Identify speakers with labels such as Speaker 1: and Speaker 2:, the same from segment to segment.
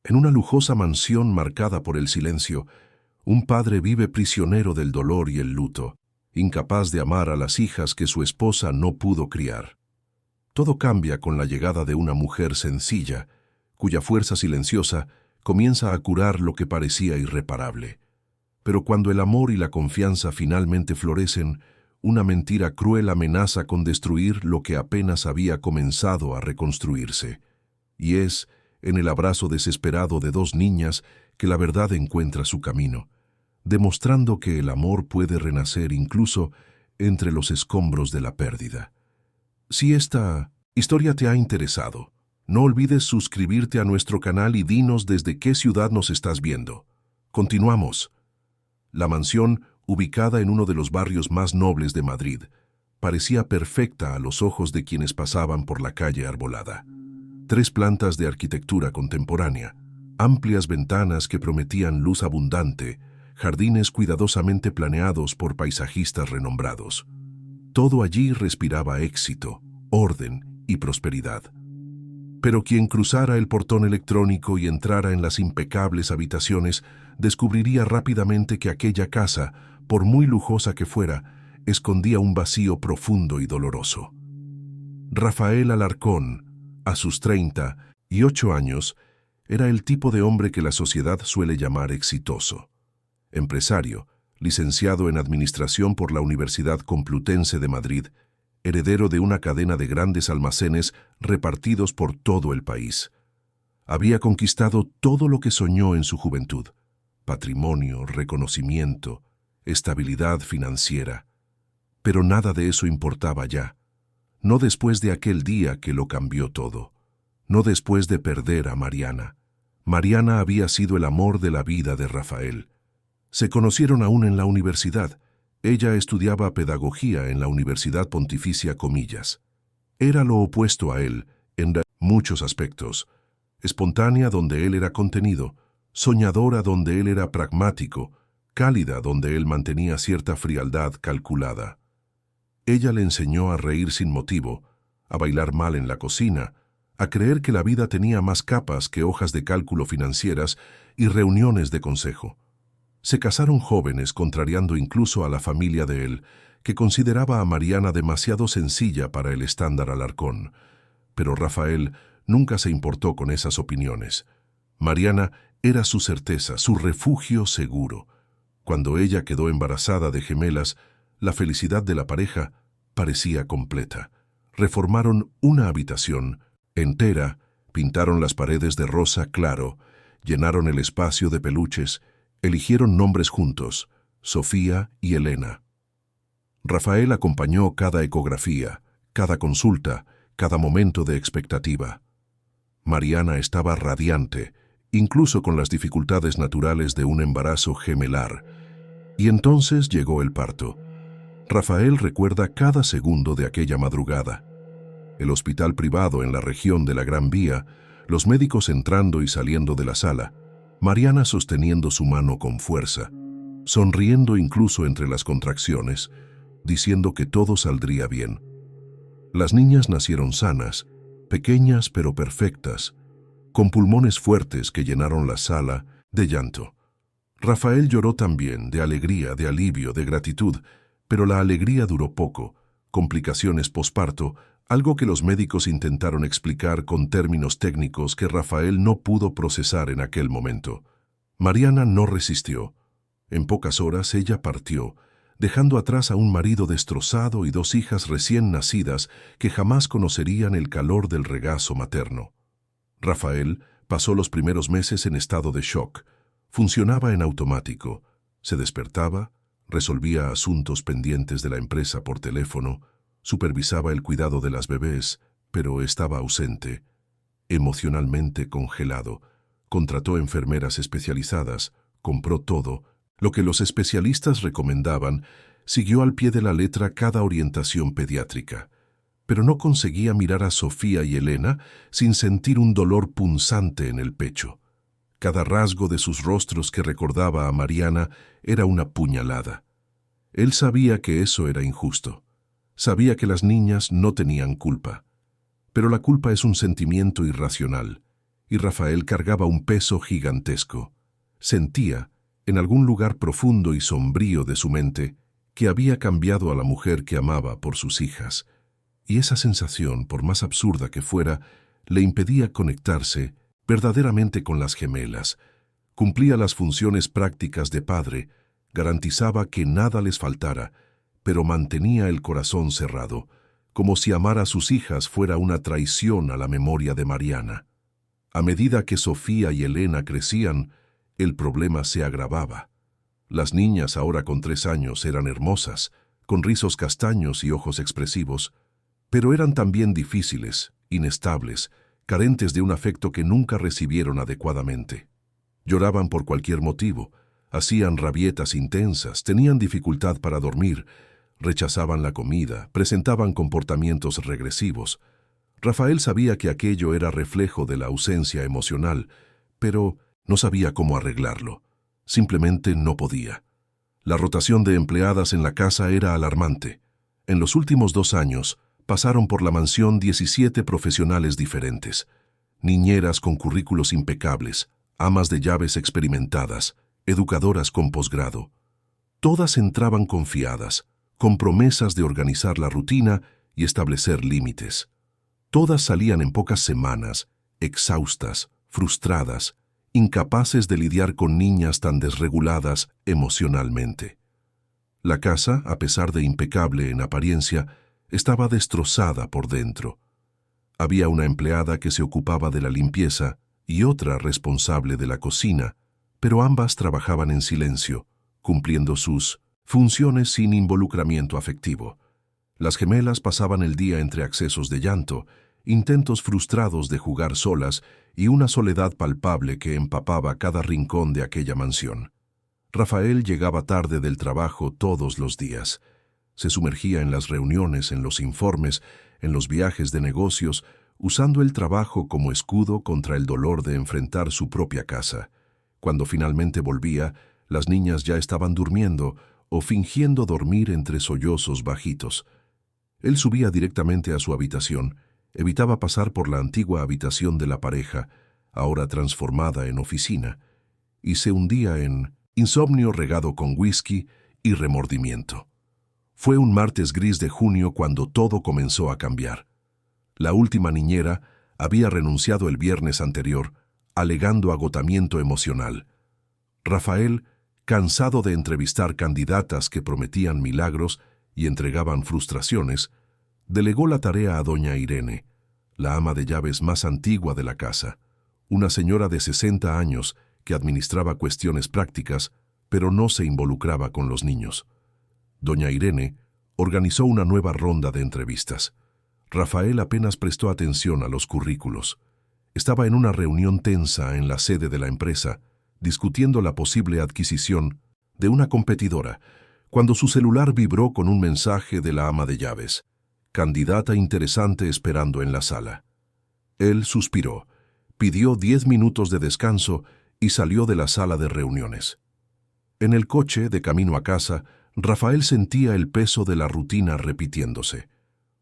Speaker 1: En una lujosa mansión marcada por el silencio, un padre vive prisionero del dolor y el luto, incapaz de amar a las hijas que su esposa no pudo criar. Todo cambia con la llegada de una mujer sencilla, cuya fuerza silenciosa comienza a curar lo que parecía irreparable. Pero cuando el amor y la confianza finalmente florecen, una mentira cruel amenaza con destruir lo que apenas había comenzado a reconstruirse. Y es en el abrazo desesperado de dos niñas que la verdad encuentra su camino, demostrando que el amor puede renacer incluso entre los escombros de la pérdida. Si esta historia te ha interesado, no olvides suscribirte a nuestro canal y dinos desde qué ciudad nos estás viendo. Continuamos. La mansión, ubicada en uno de los barrios más nobles de Madrid, parecía perfecta a los ojos de quienes pasaban por la calle arbolada. 3 plantas de arquitectura contemporánea, amplias ventanas que prometían luz abundante, jardines cuidadosamente planeados por paisajistas renombrados. Todo allí respiraba éxito, orden y prosperidad. Pero quien cruzara el portón electrónico y entrara en las impecables habitaciones, descubriría rápidamente que aquella casa, por muy lujosa que fuera, escondía un vacío profundo y doloroso. Rafael Alarcón, a sus 38 años, era el tipo de hombre que la sociedad suele llamar exitoso. Empresario, licenciado en Administración por la Universidad Complutense de Madrid, heredero de una cadena de grandes almacenes repartidos por todo el país. Había conquistado todo lo que soñó en su juventud: patrimonio, reconocimiento, estabilidad financiera. Pero nada de eso importaba ya. No después de aquel día que lo cambió todo. No después de perder a Mariana. Mariana había sido el amor de la vida de Rafael. Se conocieron aún en la universidad. Ella estudiaba pedagogía en la Universidad Pontificia Comillas. Era lo opuesto a él en muchos aspectos. Espontánea donde él era contenido, soñadora donde él era pragmático, cálida donde él mantenía cierta frialdad calculada. Ella le enseñó a reír sin motivo, a bailar mal en la cocina, a creer que la vida tenía más capas que hojas de cálculo financieras y reuniones de consejo. Se casaron jóvenes, contrariando incluso a la familia de él, que consideraba a Mariana demasiado sencilla para el estándar Alarcón. Pero Rafael nunca se importó con esas opiniones. Mariana era su certeza, su refugio seguro. Cuando ella quedó embarazada de gemelas, la felicidad de la pareja parecía completa. Reformaron una habitación entera, pintaron las paredes de rosa claro, llenaron el espacio de peluches, eligieron nombres juntos: Sofía y Elena. Rafael acompañó cada ecografía, cada consulta, cada momento de expectativa. Mariana estaba radiante, incluso con las dificultades naturales de un embarazo gemelar. Y entonces llegó el parto. Rafael recuerda cada segundo de aquella madrugada. El hospital privado en la región de la Gran Vía, los médicos entrando y saliendo de la sala, Mariana sosteniendo su mano con fuerza, sonriendo incluso entre las contracciones, diciendo que todo saldría bien. Las niñas nacieron sanas, pequeñas pero perfectas, con pulmones fuertes que llenaron la sala de llanto. Rafael lloró también, de alegría, de alivio, de gratitud, pero la alegría duró poco. Complicaciones posparto, algo que los médicos intentaron explicar con términos técnicos que Rafael no pudo procesar en aquel momento. Mariana no resistió. En pocas horas ella partió, dejando atrás a un marido destrozado y 2 hijas recién nacidas que jamás conocerían el calor del regazo materno. Rafael pasó los primeros meses en estado de shock. Funcionaba en automático. Se despertaba, resolvía asuntos pendientes de la empresa por teléfono, supervisaba el cuidado de las bebés, pero estaba ausente, emocionalmente congelado. Contrató enfermeras especializadas, compró todo, lo que los especialistas recomendaban, siguió al pie de la letra cada orientación pediátrica. Pero no conseguía mirar a Sofía y Elena sin sentir un dolor punzante en el pecho. Cada rasgo de sus rostros que recordaba a Mariana era una puñalada. Él sabía que eso era injusto. Sabía que las niñas no tenían culpa. Pero la culpa es un sentimiento irracional, y Rafael cargaba un peso gigantesco. Sentía, en algún lugar profundo y sombrío de su mente, que había cambiado a la mujer que amaba por sus hijas, y esa sensación, por más absurda que fuera, le impedía conectarse verdaderamente con las gemelas. Cumplía las funciones prácticas de padre, garantizaba que nada les faltara, pero mantenía el corazón cerrado, como si amar a sus hijas fuera una traición a la memoria de Mariana. A medida que Sofía y Elena crecían, el problema se agravaba. Las niñas, ahora con 3 años, eran hermosas, con rizos castaños y ojos expresivos, pero eran también difíciles, inestables, carentes de un afecto que nunca recibieron adecuadamente. Lloraban por cualquier motivo, hacían rabietas intensas, tenían dificultad para dormir, rechazaban la comida, presentaban comportamientos regresivos. Rafael sabía que aquello era reflejo de la ausencia emocional, pero no sabía cómo arreglarlo. Simplemente no podía. La rotación de empleadas en la casa era alarmante. En los últimos 2 años, pasaron por la mansión 17 profesionales diferentes. Niñeras con currículos impecables, amas de llaves experimentadas, educadoras con posgrado. Todas entraban confiadas, con promesas de organizar la rutina y establecer límites. Todas salían en pocas semanas, exhaustas, frustradas, incapaces de lidiar con niñas tan desreguladas emocionalmente. La casa, a pesar de impecable en apariencia, estaba destrozada por dentro. Había una empleada que se ocupaba de la limpieza y otra responsable de la cocina, pero ambas trabajaban en silencio, cumpliendo sus funciones sin involucramiento afectivo. Las gemelas pasaban el día entre accesos de llanto, intentos frustrados de jugar solas y una soledad palpable que empapaba cada rincón de aquella mansión. Rafael llegaba tarde del trabajo todos los días. Se sumergía en las reuniones, en los informes, en los viajes de negocios, usando el trabajo como escudo contra el dolor de enfrentar su propia casa. Cuando finalmente volvía, las niñas ya estaban durmiendo o fingiendo dormir entre sollozos bajitos. Él subía directamente a su habitación, evitaba pasar por la antigua habitación de la pareja, ahora transformada en oficina, y se hundía en insomnio regado con whisky y remordimiento. Fue un martes gris de junio cuando todo comenzó a cambiar. La última niñera había renunciado el viernes anterior, alegando agotamiento emocional. Rafael, cansado de entrevistar candidatas que prometían milagros y entregaban frustraciones, delegó la tarea a doña Irene, la ama de llaves más antigua de la casa, una señora de 60 años que administraba cuestiones prácticas, pero no se involucraba con los niños. Doña Irene organizó una nueva ronda de entrevistas. Rafael apenas prestó atención a los currículos. Estaba en una reunión tensa en la sede de la empresa, discutiendo la posible adquisición de una competidora, cuando su celular vibró con un mensaje de la ama de llaves. Candidata interesante esperando en la sala. Él suspiró, pidió 10 minutos de descanso y salió de la sala de reuniones. En el coche, de camino a casa, Rafael sentía el peso de la rutina repitiéndose.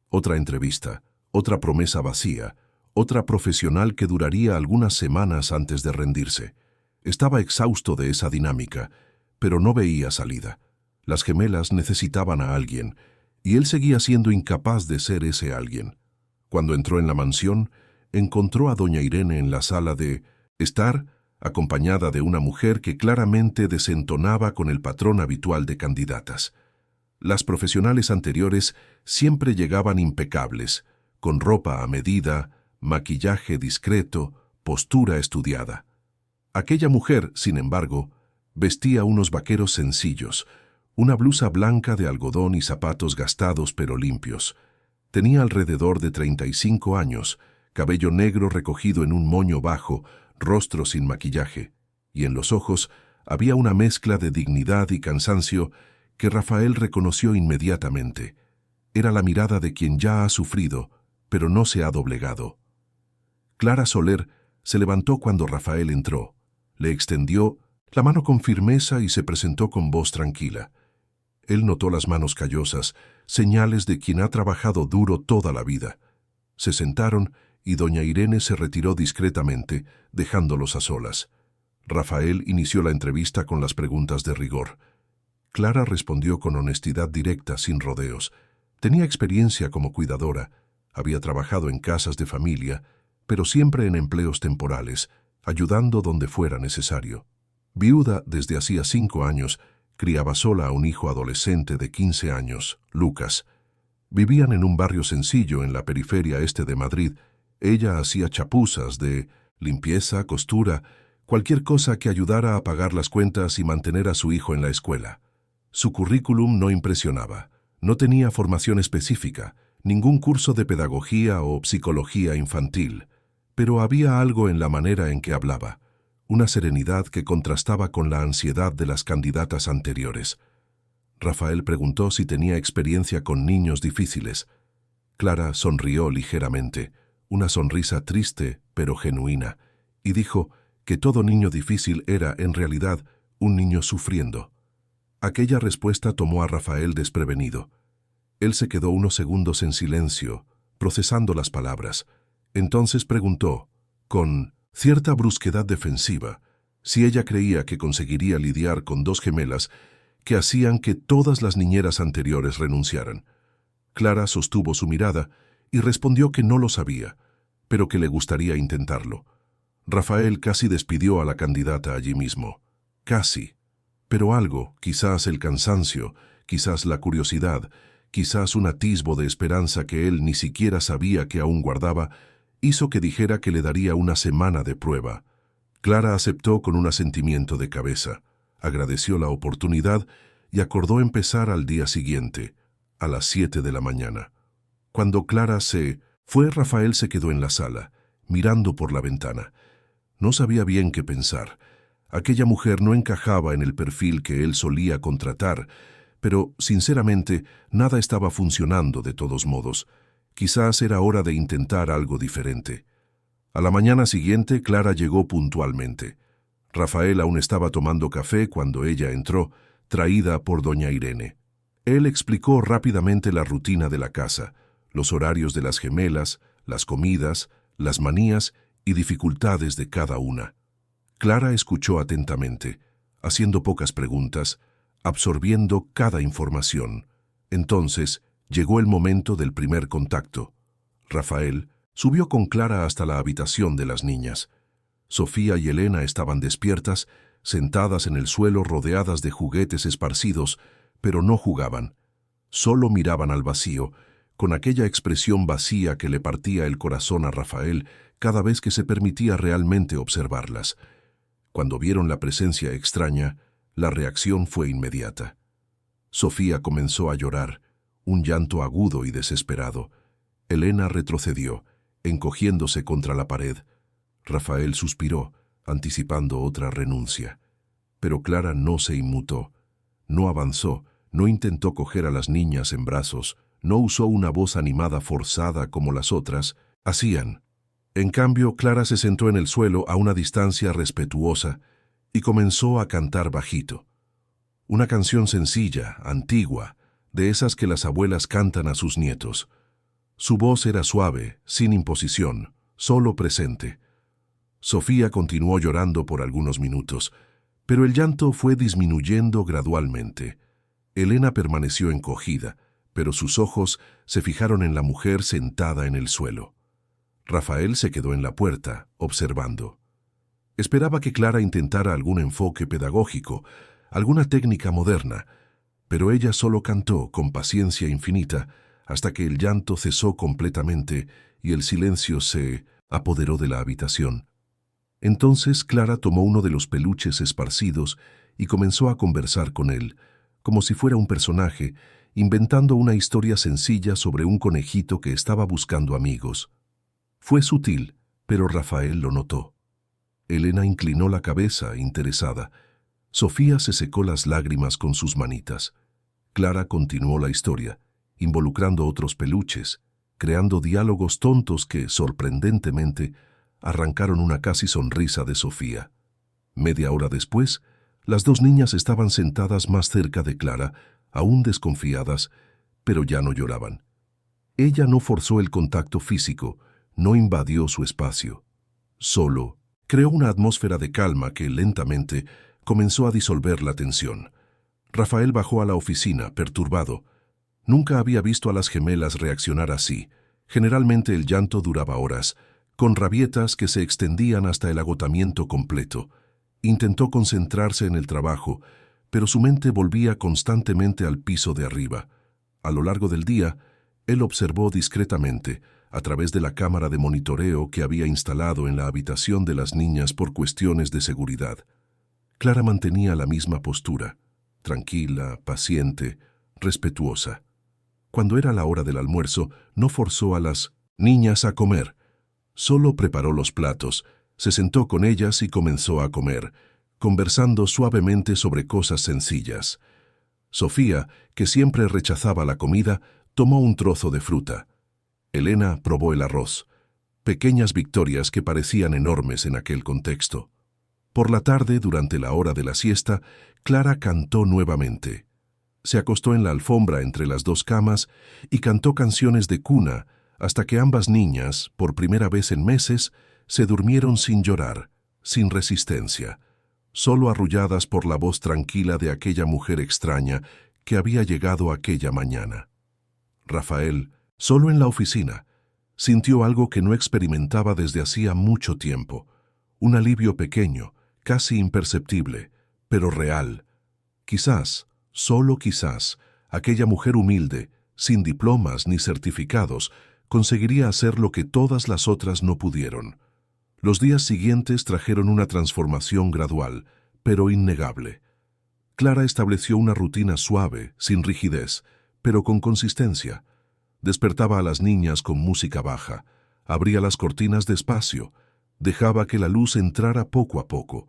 Speaker 1: Otra entrevista, otra promesa vacía, otra profesional que duraría algunas semanas antes de rendirse. Estaba exhausto de esa dinámica, pero no veía salida. Las gemelas necesitaban a alguien, y él seguía siendo incapaz de ser ese alguien. Cuando entró en la mansión, encontró a doña Irene en la sala de estar, acompañada de una mujer que claramente desentonaba con el patrón habitual de candidatas. Las profesionales anteriores siempre llegaban impecables, con ropa a medida, maquillaje discreto, postura estudiada. Aquella mujer, sin embargo, vestía unos vaqueros sencillos, una blusa blanca de algodón y zapatos gastados pero limpios. Tenía alrededor de 35 años, cabello negro recogido en un moño bajo, rostro sin maquillaje, y en los ojos había una mezcla de dignidad y cansancio que Rafael reconoció inmediatamente. Era la mirada de quien ya ha sufrido, pero no se ha doblegado. Clara Soler se levantó cuando Rafael entró, le extendió la mano con firmeza y se presentó con voz tranquila. Él notó las manos callosas, señales de quien ha trabajado duro toda la vida. Se sentaron y doña Irene se retiró discretamente, dejándolos a solas. Rafael inició la entrevista con las preguntas de rigor. Clara respondió con honestidad directa, sin rodeos. Tenía experiencia como cuidadora, había trabajado en casas de familia, pero siempre en empleos temporales, ayudando donde fuera necesario. Viuda desde hacía 5 años, criaba sola a un hijo adolescente de 15 años, Lucas. Vivían en un barrio sencillo en la periferia este de Madrid. Ella hacía chapuzas de limpieza, costura, cualquier cosa que ayudara a pagar las cuentas y mantener a su hijo en la escuela. Su currículum no impresionaba. No tenía formación específica, ningún curso de pedagogía o psicología infantil, pero había algo en la manera en que hablaba, una serenidad que contrastaba con la ansiedad de las candidatas anteriores. Rafael preguntó si tenía experiencia con niños difíciles. Clara sonrió ligeramente, una sonrisa triste pero genuina, y dijo que todo niño difícil era, en realidad, un niño sufriendo. Aquella respuesta tomó a Rafael desprevenido. Él se quedó unos segundos en silencio, procesando las palabras. Entonces preguntó, con cierta brusquedad defensiva, si ella creía que conseguiría lidiar con 2 gemelas que hacían que todas las niñeras anteriores renunciaran. Clara sostuvo su mirada y respondió que no lo sabía, pero que le gustaría intentarlo. Rafael casi despidió a la candidata allí mismo. Casi. Pero algo, quizás el cansancio, quizás la curiosidad, quizás un atisbo de esperanza que él ni siquiera sabía que aún guardaba, hizo que dijera que le daría una semana de prueba. Clara aceptó con un asentimiento de cabeza, agradeció la oportunidad y acordó empezar al día siguiente, a las 7 de la mañana. Cuando Clara se fue, Rafael se quedó en la sala, mirando por la ventana. No sabía bien qué pensar. Aquella mujer no encajaba en el perfil que él solía contratar, pero, sinceramente, nada estaba funcionando de todos modos. Quizás era hora de intentar algo diferente. A la mañana siguiente, Clara llegó puntualmente. Rafael aún estaba tomando café cuando ella entró, traída por doña Irene. Él explicó rápidamente la rutina de la casa, los horarios de las gemelas, las comidas, las manías y dificultades de cada una. Clara escuchó atentamente, haciendo pocas preguntas, absorbiendo cada información. Entonces llegó el momento del primer contacto. Rafael subió con Clara hasta la habitación de las niñas. Sofía y Elena estaban despiertas, sentadas en el suelo rodeadas de juguetes esparcidos, pero no jugaban. Solo miraban al vacío, con aquella expresión vacía que le partía el corazón a Rafael cada vez que se permitía realmente observarlas. Cuando vieron la presencia extraña, la reacción fue inmediata. Sofía comenzó a llorar, un llanto agudo y desesperado. Elena retrocedió, encogiéndose contra la pared. Rafael suspiró, anticipando otra renuncia. Pero Clara no se inmutó, no avanzó, no intentó coger a las niñas en brazos, no usó una voz animada forzada como las otras hacían. En cambio, Clara se sentó en el suelo a una distancia respetuosa y comenzó a cantar bajito. Una canción sencilla, antigua, de esas que las abuelas cantan a sus nietos. Su voz era suave, sin imposición, solo presente. Sofía continuó llorando por algunos minutos, pero el llanto fue disminuyendo gradualmente. Elena permaneció encogida, pero sus ojos se fijaron en la mujer sentada en el suelo. Rafael se quedó en la puerta, observando. Esperaba que Clara intentara algún enfoque pedagógico, alguna técnica moderna, pero ella solo cantó con paciencia infinita hasta que el llanto cesó completamente y el silencio se apoderó de la habitación. Entonces Clara tomó uno de los peluches esparcidos y comenzó a conversar con él, como si fuera un personaje, inventando una historia sencilla sobre un conejito que estaba buscando amigos. Fue sutil, pero Rafael lo notó. Elena inclinó la cabeza, interesada. Sofía se secó las lágrimas con sus manitas. Clara continuó la historia, involucrando otros peluches, creando diálogos tontos que, sorprendentemente, arrancaron una casi sonrisa de Sofía. Media hora después, las 2 niñas estaban sentadas más cerca de Clara, aún desconfiadas, pero ya no lloraban. Ella no forzó el contacto físico, no invadió su espacio. Solo creó una atmósfera de calma que, lentamente, comenzó a disolver la tensión. Rafael bajó a la oficina, perturbado. Nunca había visto a las gemelas reaccionar así. Generalmente el llanto duraba horas, con rabietas que se extendían hasta el agotamiento completo. Intentó concentrarse en el trabajo, pero su mente volvía constantemente al piso de arriba. A lo largo del día, él observó discretamente, a través de la cámara de monitoreo que había instalado en la habitación de las niñas por cuestiones de seguridad. Clara mantenía la misma postura, tranquila, paciente, respetuosa. Cuando era la hora del almuerzo, no forzó a las niñas a comer. Solo preparó los platos, se sentó con ellas y comenzó a comer, conversando suavemente sobre cosas sencillas. Sofía, que siempre rechazaba la comida, tomó un trozo de fruta. Elena probó el arroz, pequeñas victorias que parecían enormes en aquel contexto. Por la tarde, durante la hora de la siesta, Clara cantó nuevamente. Se acostó en la alfombra entre las dos camas y cantó canciones de cuna hasta que ambas niñas, por primera vez en meses, se durmieron sin llorar, sin resistencia, solo arrulladas por la voz tranquila de aquella mujer extraña que había llegado aquella mañana. Rafael, solo en la oficina, sintió algo que no experimentaba desde hacía mucho tiempo, un alivio pequeño, casi imperceptible, pero real. Quizás, solo quizás, aquella mujer humilde, sin diplomas ni certificados, conseguiría hacer lo que todas las otras no pudieron. Los días siguientes trajeron una transformación gradual, pero innegable. Clara estableció una rutina suave, sin rigidez, pero con consistencia. Despertaba a las niñas con música baja, abría las cortinas despacio, dejaba que la luz entrara poco a poco.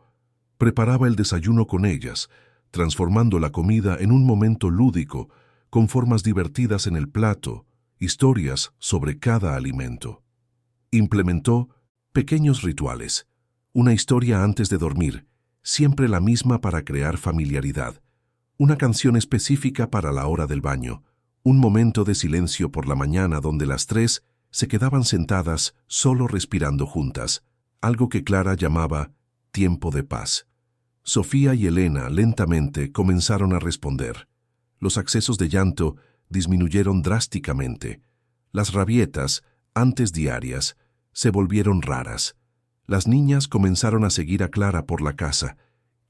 Speaker 1: Preparaba el desayuno con ellas, transformando la comida en un momento lúdico, con formas divertidas en el plato, historias sobre cada alimento. Implementó pequeños rituales, una historia antes de dormir, siempre la misma para crear familiaridad, una canción específica para la hora del baño, un momento de silencio por la mañana donde las tres se quedaban sentadas solo respirando juntas, algo que Clara llamaba tiempo de paz. Sofía y Elena lentamente comenzaron a responder. Los accesos de llanto disminuyeron drásticamente. Las rabietas, antes diarias, se volvieron raras. Las niñas comenzaron a seguir a Clara por la casa,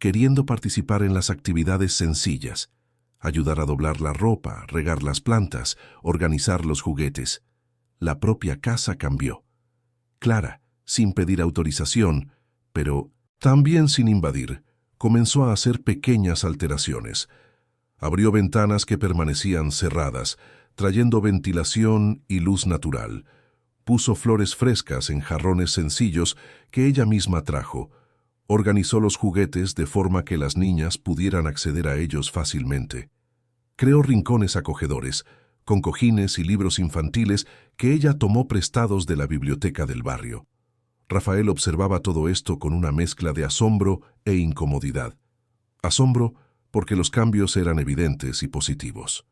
Speaker 1: queriendo participar en las actividades sencillas, ayudar a doblar la ropa, regar las plantas, organizar los juguetes. La propia casa cambió. Clara, sin pedir autorización, pero también sin invadir, comenzó a hacer pequeñas alteraciones. Abrió ventanas que permanecían cerradas, trayendo ventilación y luz natural. Puso flores frescas en jarrones sencillos que ella misma trajo. Organizó los juguetes de forma que las niñas pudieran acceder a ellos fácilmente. Creó rincones acogedores, con cojines y libros infantiles que ella tomó prestados de la biblioteca del barrio. Rafael observaba todo esto con una mezcla de asombro e incomodidad. Asombro porque los cambios eran evidentes y positivos.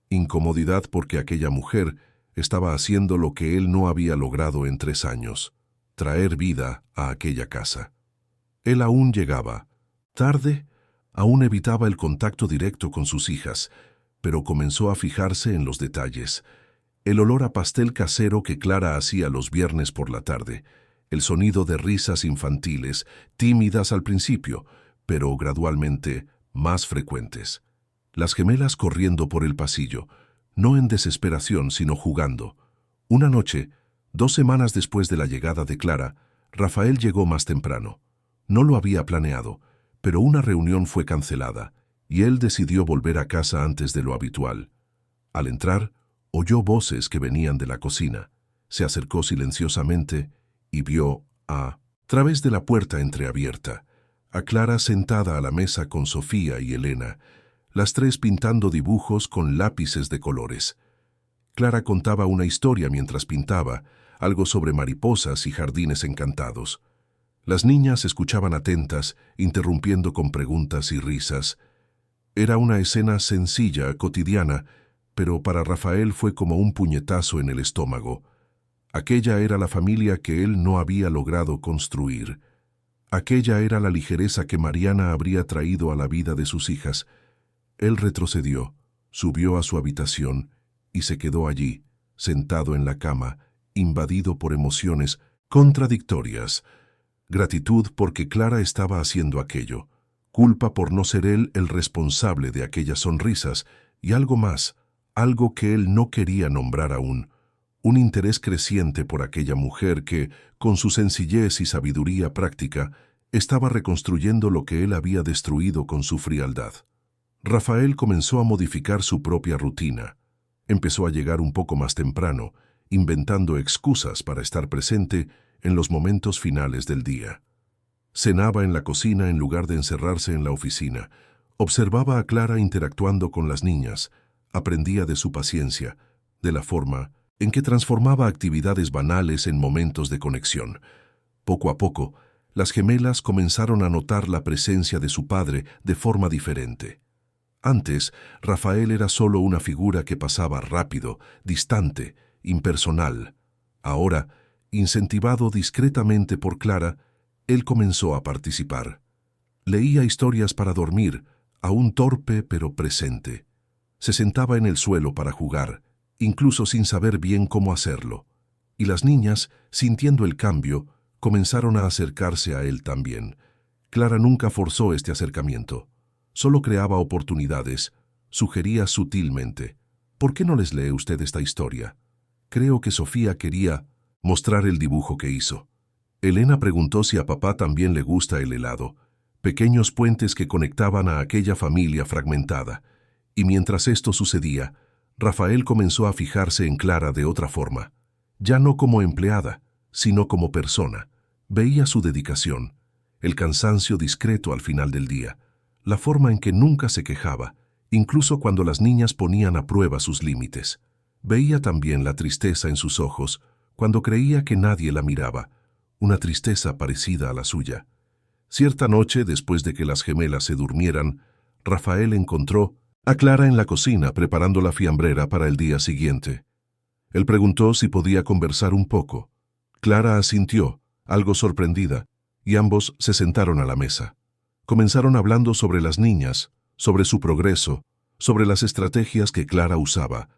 Speaker 1: Incomodidad porque aquella mujer estaba haciendo lo que él no había logrado en 3 años, traer vida a aquella casa. Él aún llegaba, tarde, aún evitaba el contacto directo con sus hijas, pero comenzó a fijarse en los detalles. El olor a pastel casero que Clara hacía los viernes por la tarde, el sonido de risas infantiles, tímidas al principio, pero gradualmente más frecuentes. Las gemelas corriendo por el pasillo, no en desesperación, sino jugando. Una noche, 2 semanas después de la llegada de Clara, Rafael llegó más temprano. No lo había planeado, pero una reunión fue cancelada, y él decidió volver a casa antes de lo habitual. Al entrar, oyó voces que venían de la cocina. Se acercó silenciosamente y vio a través de la puerta entreabierta, a Clara sentada a la mesa con Sofía y Elena, las tres pintando dibujos con lápices de colores. Clara contaba una historia mientras pintaba, algo sobre mariposas y jardines encantados. Las niñas escuchaban atentas, interrumpiendo con preguntas y risas. Era una escena sencilla, cotidiana, pero para Rafael fue como un puñetazo en el estómago. Aquella era la familia que él no había logrado construir. Aquella era la ligereza que Mariana habría traído a la vida de sus hijas. Él retrocedió, subió a su habitación y se quedó allí, sentado en la cama, invadido por emociones contradictorias. Gratitud porque Clara estaba haciendo aquello, culpa por no ser él el responsable de aquellas sonrisas, y algo más, algo que él no quería nombrar aún, un interés creciente por aquella mujer que, con su sencillez y sabiduría práctica, estaba reconstruyendo lo que él había destruido con su frialdad. Rafael comenzó a modificar su propia rutina. Empezó a llegar un poco más temprano, inventando excusas para estar presente en los momentos finales del día. Cenaba en la cocina en lugar de encerrarse en la oficina. Observaba a Clara interactuando con las niñas. Aprendía de su paciencia, de la forma en que transformaba actividades banales en momentos de conexión. Poco a poco, las gemelas comenzaron a notar la presencia de su padre de forma diferente. Antes, Rafael era solo una figura que pasaba rápido, distante, impersonal. Ahora, incentivado discretamente por Clara, él comenzó a participar. Leía historias para dormir, aún torpe pero presente. Se sentaba en el suelo para jugar, incluso sin saber bien cómo hacerlo. Y las niñas, sintiendo el cambio, comenzaron a acercarse a él también. Clara nunca forzó este acercamiento. Solo creaba oportunidades, sugería sutilmente. ¿Por qué no les lee usted esta historia? Creo que Sofía quería mostrar el dibujo que hizo. Elena preguntó si a papá también le gusta el helado, pequeños puentes que conectaban a aquella familia fragmentada. Y mientras esto sucedía, Rafael comenzó a fijarse en Clara de otra forma. Ya no como empleada, sino como persona. Veía su dedicación, el cansancio discreto al final del día, la forma en que nunca se quejaba, incluso cuando las niñas ponían a prueba sus límites. Veía también la tristeza en sus ojos, cuando creía que nadie la miraba, una tristeza parecida a la suya. Cierta noche, después de que las gemelas se durmieran, Rafael encontró a Clara en la cocina preparando la fiambrera para el día siguiente. Él preguntó si podía conversar un poco. Clara asintió, algo sorprendida, y ambos se sentaron a la mesa. Comenzaron hablando sobre las niñas, sobre su progreso, sobre las estrategias que Clara usaba.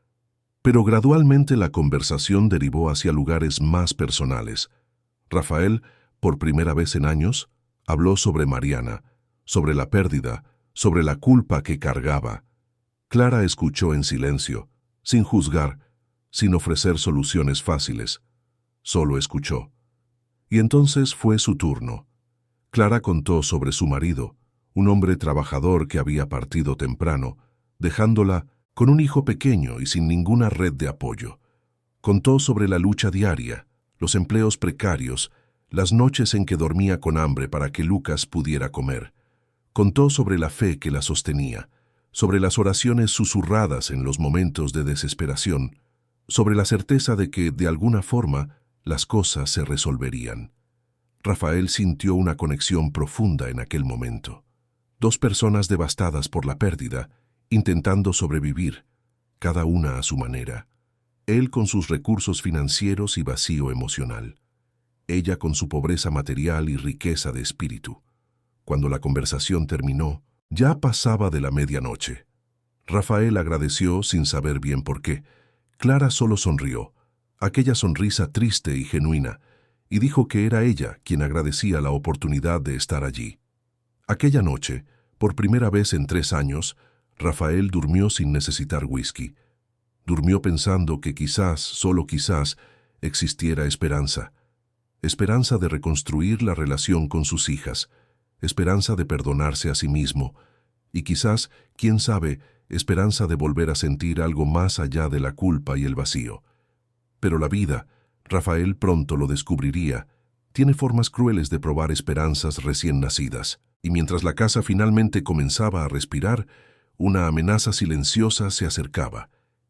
Speaker 1: Pero gradualmente la conversación derivó hacia lugares más personales. Rafael, por primera vez en años, habló sobre Mariana, sobre la pérdida, sobre la culpa que cargaba. Clara escuchó en silencio, sin juzgar, sin ofrecer soluciones fáciles. Solo escuchó. Y entonces fue su turno. Clara contó sobre su marido, un hombre trabajador que había partido temprano, dejándola con un hijo pequeño y sin ninguna red de apoyo. Contó sobre la lucha diaria, los empleos precarios, las noches en que dormía con hambre para que Lucas pudiera comer. Contó sobre la fe que la sostenía, sobre las oraciones susurradas en los momentos de desesperación, sobre la certeza de que, de alguna forma, las cosas se resolverían. Rafael sintió una conexión profunda en aquel momento. Dos personas devastadas por la pérdida, intentando sobrevivir, cada una a su manera. Él con sus recursos financieros y vacío emocional. Ella con su pobreza material y riqueza de espíritu. Cuando la conversación terminó, ya pasaba de la medianoche. Rafael agradeció sin saber bien por qué. Clara solo sonrió, aquella sonrisa triste y genuina, y dijo que era ella quien agradecía la oportunidad de estar allí. Aquella noche, por primera vez en 3 años, Rafael durmió sin necesitar whisky. Durmió pensando que quizás, solo quizás, existiera esperanza. Esperanza de reconstruir la relación con sus hijas, esperanza de perdonarse a sí mismo, y quizás, quién sabe, esperanza de volver a sentir algo más allá de la culpa y el vacío. Pero la vida, Rafael pronto lo descubriría, tiene formas crueles de probar esperanzas recién nacidas, y mientras la casa finalmente comenzaba a respirar, una amenaza silenciosa se acercaba,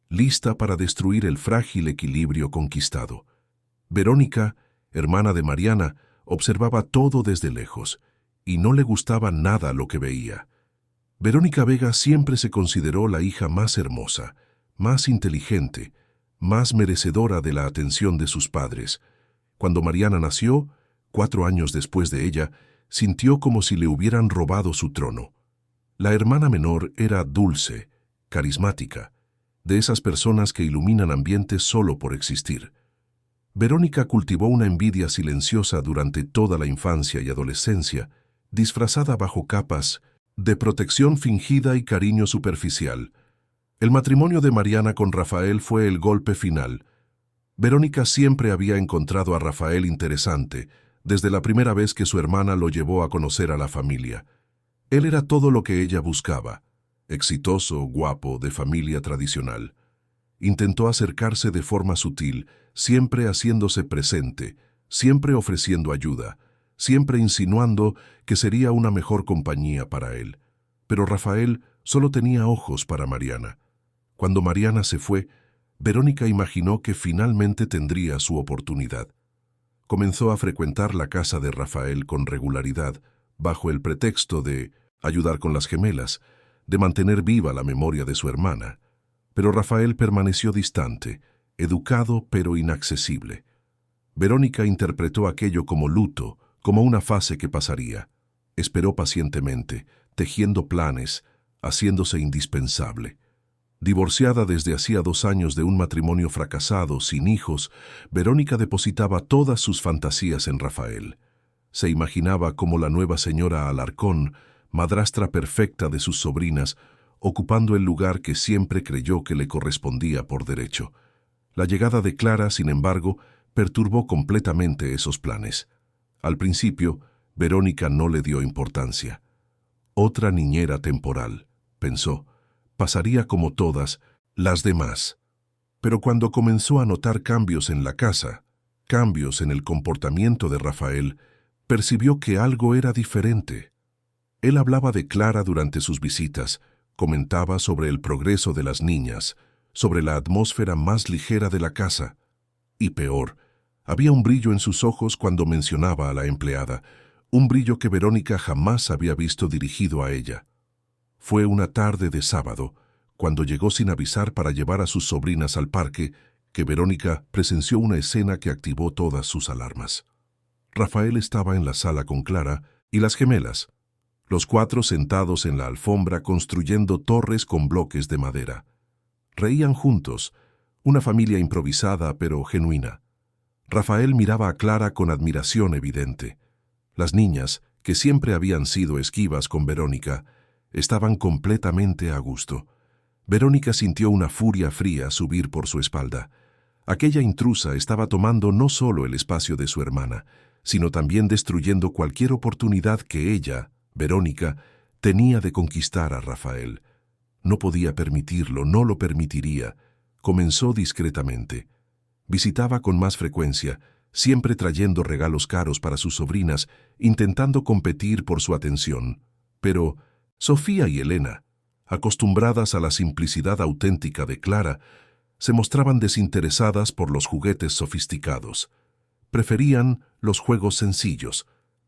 Speaker 1: lista para destruir el frágil equilibrio conquistado. Verónica, hermana de Mariana, observaba todo desde lejos, y no le gustaba nada lo que veía. Verónica Vega siempre se consideró la hija más hermosa, más inteligente, más merecedora de la atención de sus padres. Cuando Mariana nació, 4 años después de ella, sintió como si le hubieran robado su trono. La hermana menor era dulce, carismática, de esas personas que iluminan ambientes solo por existir. Verónica cultivó una envidia silenciosa durante toda la infancia y adolescencia, disfrazada bajo capas de protección fingida y cariño superficial. El matrimonio de Mariana con Rafael fue el golpe final. Verónica siempre había encontrado a Rafael interesante, desde la primera vez que su hermana lo llevó a conocer a la familia. Él era todo lo que ella buscaba: exitoso, guapo, de familia tradicional. Intentó acercarse de forma sutil, siempre haciéndose presente, siempre ofreciendo ayuda, siempre insinuando que sería una mejor compañía para él. Pero Rafael solo tenía ojos para Mariana. Cuando Mariana se fue, Verónica imaginó que finalmente tendría su oportunidad. Comenzó a frecuentar la casa de Rafael con regularidad, bajo el pretexto de ayudar con las gemelas, de mantener viva la memoria de su hermana. Pero Rafael permaneció distante, educado pero inaccesible. Verónica interpretó aquello como luto, como una fase que pasaría. Esperó pacientemente, tejiendo planes, haciéndose indispensable. Divorciada desde hacía 2 años de un matrimonio fracasado, sin hijos, Verónica depositaba todas sus fantasías en Rafael. Se imaginaba como la nueva señora Alarcón, madrastra perfecta de sus sobrinas, ocupando el lugar que siempre creyó que le correspondía por derecho. La llegada de Clara, sin embargo, perturbó completamente esos planes. Al principio, Verónica no le dio importancia. Otra niñera temporal, pensó, pasaría como todas las demás. Pero cuando comenzó a notar cambios en la casa, cambios en el comportamiento de Rafael, percibió que algo era diferente. Él hablaba de Clara durante sus visitas, comentaba sobre el progreso de las niñas, sobre la atmósfera más ligera de la casa. Y peor, había un brillo en sus ojos cuando mencionaba a la empleada, un brillo que Verónica jamás había visto dirigido a ella. Fue una tarde de sábado, cuando llegó sin avisar para llevar a sus sobrinas al parque, que Verónica presenció una escena que activó todas sus alarmas. Rafael estaba en la sala con Clara y las gemelas, los 4 sentados en la alfombra construyendo torres con bloques de madera. Reían juntos, una familia improvisada pero genuina. Rafael miraba a Clara con admiración evidente. Las niñas, que siempre habían sido esquivas con Verónica, estaban completamente a gusto. Verónica sintió una furia fría subir por su espalda. Aquella intrusa estaba tomando no solo el espacio de su hermana, sino también destruyendo cualquier oportunidad que ella, Verónica, tenía de conquistar a Rafael. No podía permitirlo, no lo permitiría. Comenzó discretamente. Visitaba con más frecuencia, siempre trayendo regalos caros para sus sobrinas, intentando competir por su atención. Pero Sofía y Elena, acostumbradas a la simplicidad auténtica de Clara, se mostraban desinteresadas por los juguetes sofisticados. Preferían los juegos sencillos,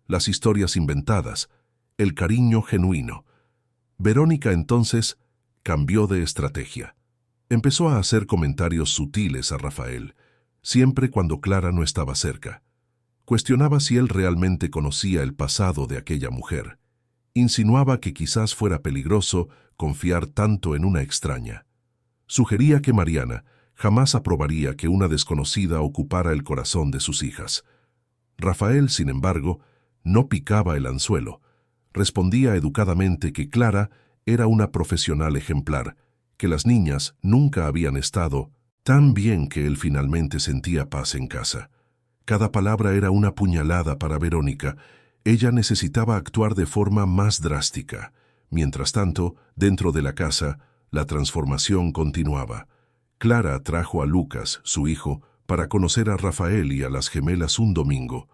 Speaker 1: las historias inventadas, el cariño genuino. Verónica entonces cambió de estrategia. Empezó a hacer comentarios sutiles a Rafael, siempre cuando Clara no estaba cerca. Cuestionaba si él realmente conocía el pasado de aquella mujer. Insinuaba que quizás fuera peligroso confiar tanto en una extraña. Sugería que Mariana jamás aprobaría que una desconocida ocupara el corazón de sus hijas. Rafael, sin embargo, no picaba el anzuelo. Respondía educadamente que Clara era una profesional ejemplar, que las niñas nunca habían estado tan bien que él finalmente sentía paz en casa. Cada palabra era una puñalada para Verónica. Ella necesitaba actuar de forma más drástica. Mientras tanto, dentro de la casa, la transformación continuaba. Clara trajo a Lucas, su hijo, para conocer a Rafael y a las gemelas un domingo.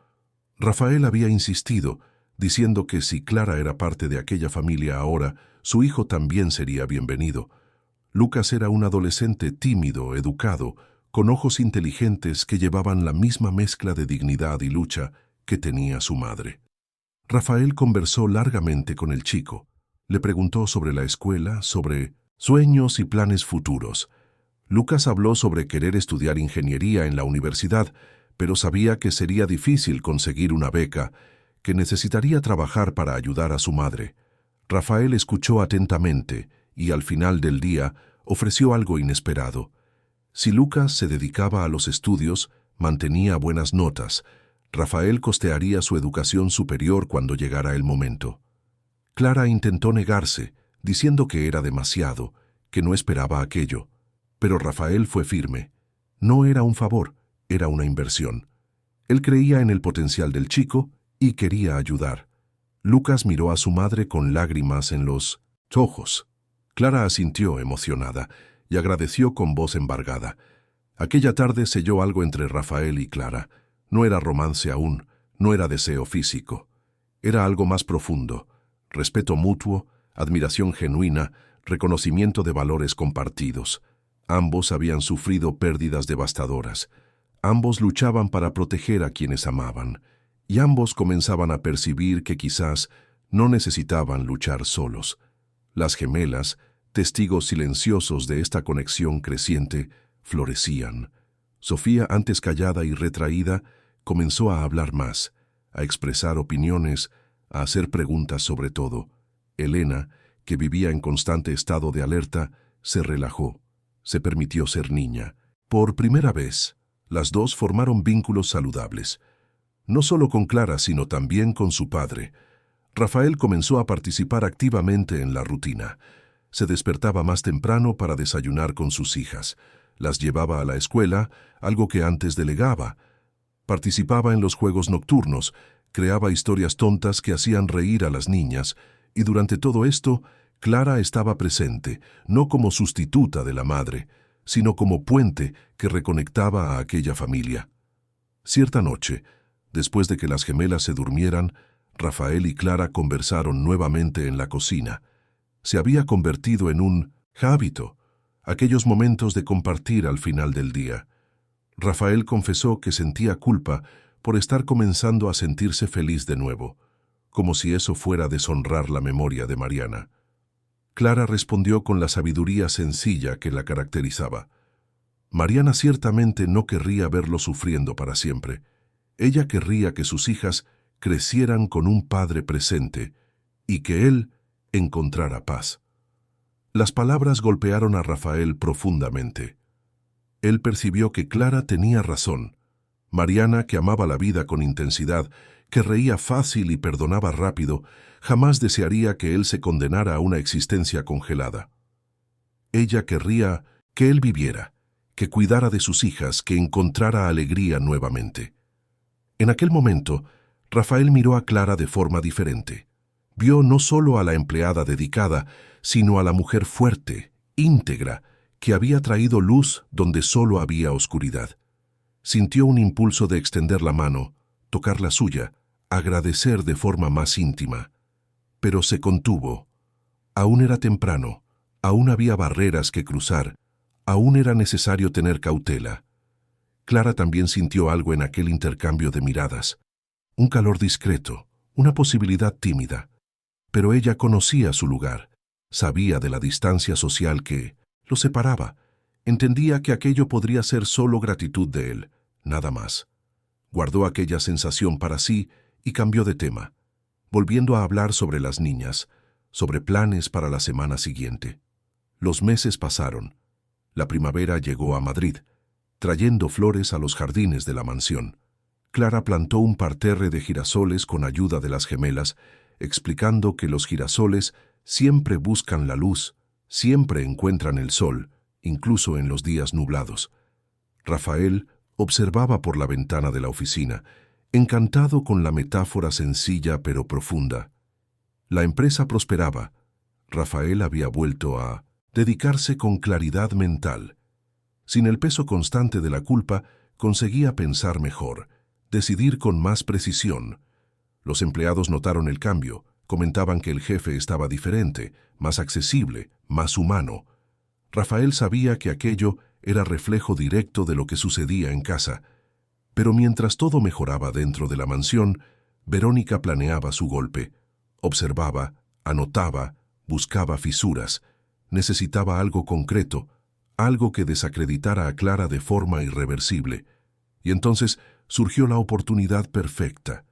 Speaker 1: Rafael había insistido, diciendo que si Clara era parte de aquella familia ahora, su hijo también sería bienvenido. Lucas era un adolescente tímido, educado, con ojos inteligentes que llevaban la misma mezcla de dignidad y lucha que tenía su madre. Rafael conversó largamente con el chico. Le preguntó sobre la escuela, sobre sueños y planes futuros. Lucas habló sobre querer estudiar ingeniería en la universidad, pero sabía que sería difícil conseguir una beca, que necesitaría trabajar para ayudar a su madre. Rafael escuchó atentamente y al final del día ofreció algo inesperado. Si Lucas se dedicaba a los estudios, mantenía buenas notas, Rafael costearía su educación superior cuando llegara el momento. Clara intentó negarse, diciendo que era demasiado, que no esperaba aquello. Pero Rafael fue firme. No era un favor, era una inversión. Él creía en el potencial del chico y quería ayudar. Lucas miró a su madre con lágrimas en los ojos. Clara asintió emocionada y agradeció con voz embargada. Aquella tarde selló algo entre Rafael y Clara. No era romance aún, no era deseo físico. Era algo más profundo: respeto mutuo, admiración genuina, reconocimiento de valores compartidos. Ambos habían sufrido pérdidas devastadoras. Ambos luchaban para proteger a quienes amaban. Y ambos comenzaban a percibir que quizás no necesitaban luchar solos. Las gemelas, testigos silenciosos de esta conexión creciente, florecían. Sofía, antes callada y retraída, comenzó a hablar más, a expresar opiniones, a hacer preguntas sobre todo. Elena, que vivía en constante estado de alerta, se relajó, se permitió ser niña. Por primera vez, las dos formaron vínculos saludables. No solo con Clara, sino también con su padre. Rafael comenzó a participar activamente en la rutina. Se despertaba más temprano para desayunar con sus hijas. Las llevaba a la escuela, algo que antes delegaba. Participaba en los juegos nocturnos, creaba historias tontas que hacían reír a las niñas, y durante todo esto, Clara estaba presente, no como sustituta de la madre, sino como puente que reconectaba a aquella familia. Cierta noche, después de que las gemelas se durmieran, Rafael y Clara conversaron nuevamente en la cocina. Se había convertido en un hábito, aquellos momentos de compartir al final del día. Rafael confesó que sentía culpa por estar comenzando a sentirse feliz de nuevo, como si eso fuera a deshonrar la memoria de Mariana. Clara respondió con la sabiduría sencilla que la caracterizaba. Mariana ciertamente no querría verlo sufriendo para siempre. Ella querría que sus hijas crecieran con un padre presente y que él encontrara paz. Las palabras golpearon a Rafael profundamente. Él percibió que Clara tenía razón. Mariana, que amaba la vida con intensidad, que reía fácil y perdonaba rápido, jamás desearía que él se condenara a una existencia congelada. Ella querría que él viviera, que cuidara de sus hijas, que encontrara alegría nuevamente. En aquel momento, Rafael miró a Clara de forma diferente. Vio no solo a la empleada dedicada, sino a la mujer fuerte, íntegra, que había traído luz donde solo había oscuridad. Sintió un impulso de extender la mano, tocar la suya, agradecer de forma más íntima. Pero se contuvo. Aún era temprano, aún había barreras que cruzar, aún era necesario tener cautela. Clara también sintió algo en aquel intercambio de miradas. Un calor discreto, una posibilidad tímida. Pero ella conocía su lugar, sabía de la distancia social que lo separaba. Entendía que aquello podría ser solo gratitud de él, nada más. Guardó aquella sensación para sí y cambió de tema, volviendo a hablar sobre las niñas, sobre planes para la semana siguiente. Los meses pasaron. La primavera llegó a Madrid, trayendo flores a los jardines de la mansión. Clara plantó un parterre de girasoles con ayuda de las gemelas, explicando que los girasoles siempre buscan la luz, siempre encuentran el sol, incluso en los días nublados. Rafael observaba por la ventana de la oficina, encantado con la metáfora sencilla pero profunda. La empresa prosperaba. Rafael había vuelto a dedicarse con claridad mental. Sin el peso constante de la culpa, conseguía pensar mejor, decidir con más precisión. Los empleados notaron el cambio, comentaban que el jefe estaba diferente, más accesible, más humano. Rafael sabía que aquello era reflejo directo de lo que sucedía en casa. Pero mientras todo mejoraba dentro de la mansión, Verónica planeaba su golpe. Observaba, anotaba, buscaba fisuras. Necesitaba algo concreto, algo que desacreditara a Clara de forma irreversible. Y entonces surgió la oportunidad perfecta.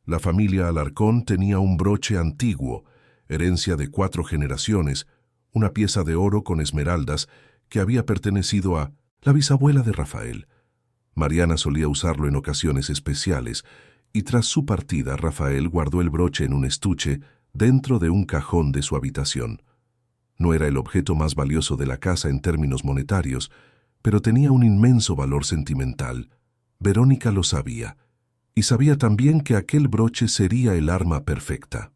Speaker 1: La familia Alarcón tenía un broche antiguo, herencia de 4 generaciones, una pieza de oro con esmeraldas que había pertenecido a la bisabuela de Rafael. Mariana solía usarlo en ocasiones especiales, y tras su partida Rafael guardó el broche en un estuche dentro de un cajón de su habitación. No era el objeto más valioso de la casa en términos monetarios, pero tenía un inmenso valor sentimental. Verónica lo sabía, y sabía también que aquel broche sería el arma perfecta.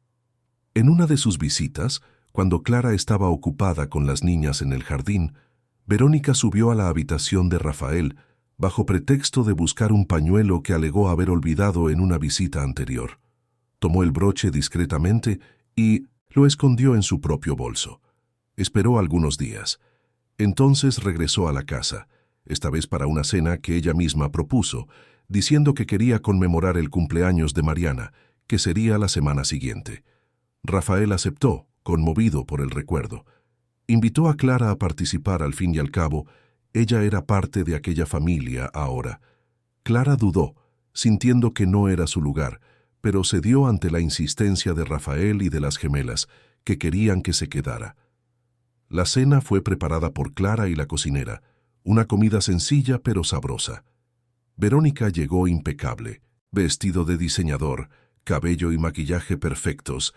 Speaker 1: En una de sus visitas, cuando Clara estaba ocupada con las niñas en el jardín, Verónica subió a la habitación de Rafael bajo pretexto de buscar un pañuelo que alegó haber olvidado en una visita anterior. Tomó el broche discretamente y lo escondió en su propio bolso. Esperó algunos días. Entonces regresó a la casa, esta vez para una cena que ella misma propuso, diciendo que quería conmemorar el cumpleaños de Mariana, que sería la semana siguiente. Rafael aceptó, conmovido por el recuerdo. Invitó a Clara a participar. Al fin y al cabo, ella era parte de aquella familia ahora. Clara dudó, sintiendo que no era su lugar, pero cedió ante la insistencia de Rafael y de las gemelas, que querían que se quedara. La cena fue preparada por Clara y la cocinera, una comida sencilla pero sabrosa. Verónica llegó impecable, vestido de diseñador, cabello y maquillaje perfectos,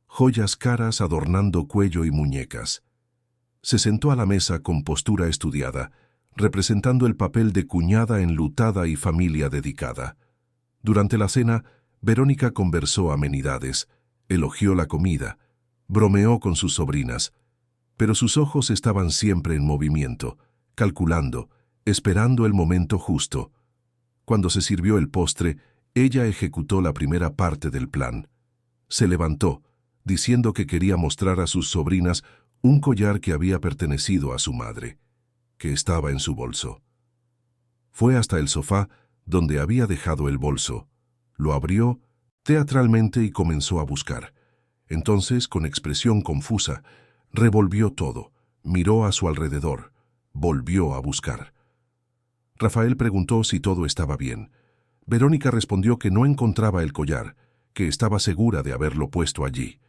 Speaker 1: joyas caras adornando cuello y muñecas. Se sentó a la mesa con postura estudiada, representando el papel de cuñada enlutada y familia dedicada. Durante la cena, Verónica conversó amenidades, elogió la comida, bromeó con sus sobrinas, pero sus ojos estaban siempre en movimiento, calculando, esperando el momento justo. Cuando se sirvió el postre, ella ejecutó la primera parte del plan. Se levantó, diciendo que quería mostrar a sus sobrinas un collar que había pertenecido a su madre, que estaba en su bolso. Fue hasta el sofá donde había dejado el bolso, lo abrió teatralmente y comenzó a buscar. Entonces, con expresión confusa, revolvió todo, miró a su alrededor, volvió a buscar. Rafael preguntó si todo estaba bien. Verónica respondió que no encontraba el collar, que estaba segura de haberlo puesto allí.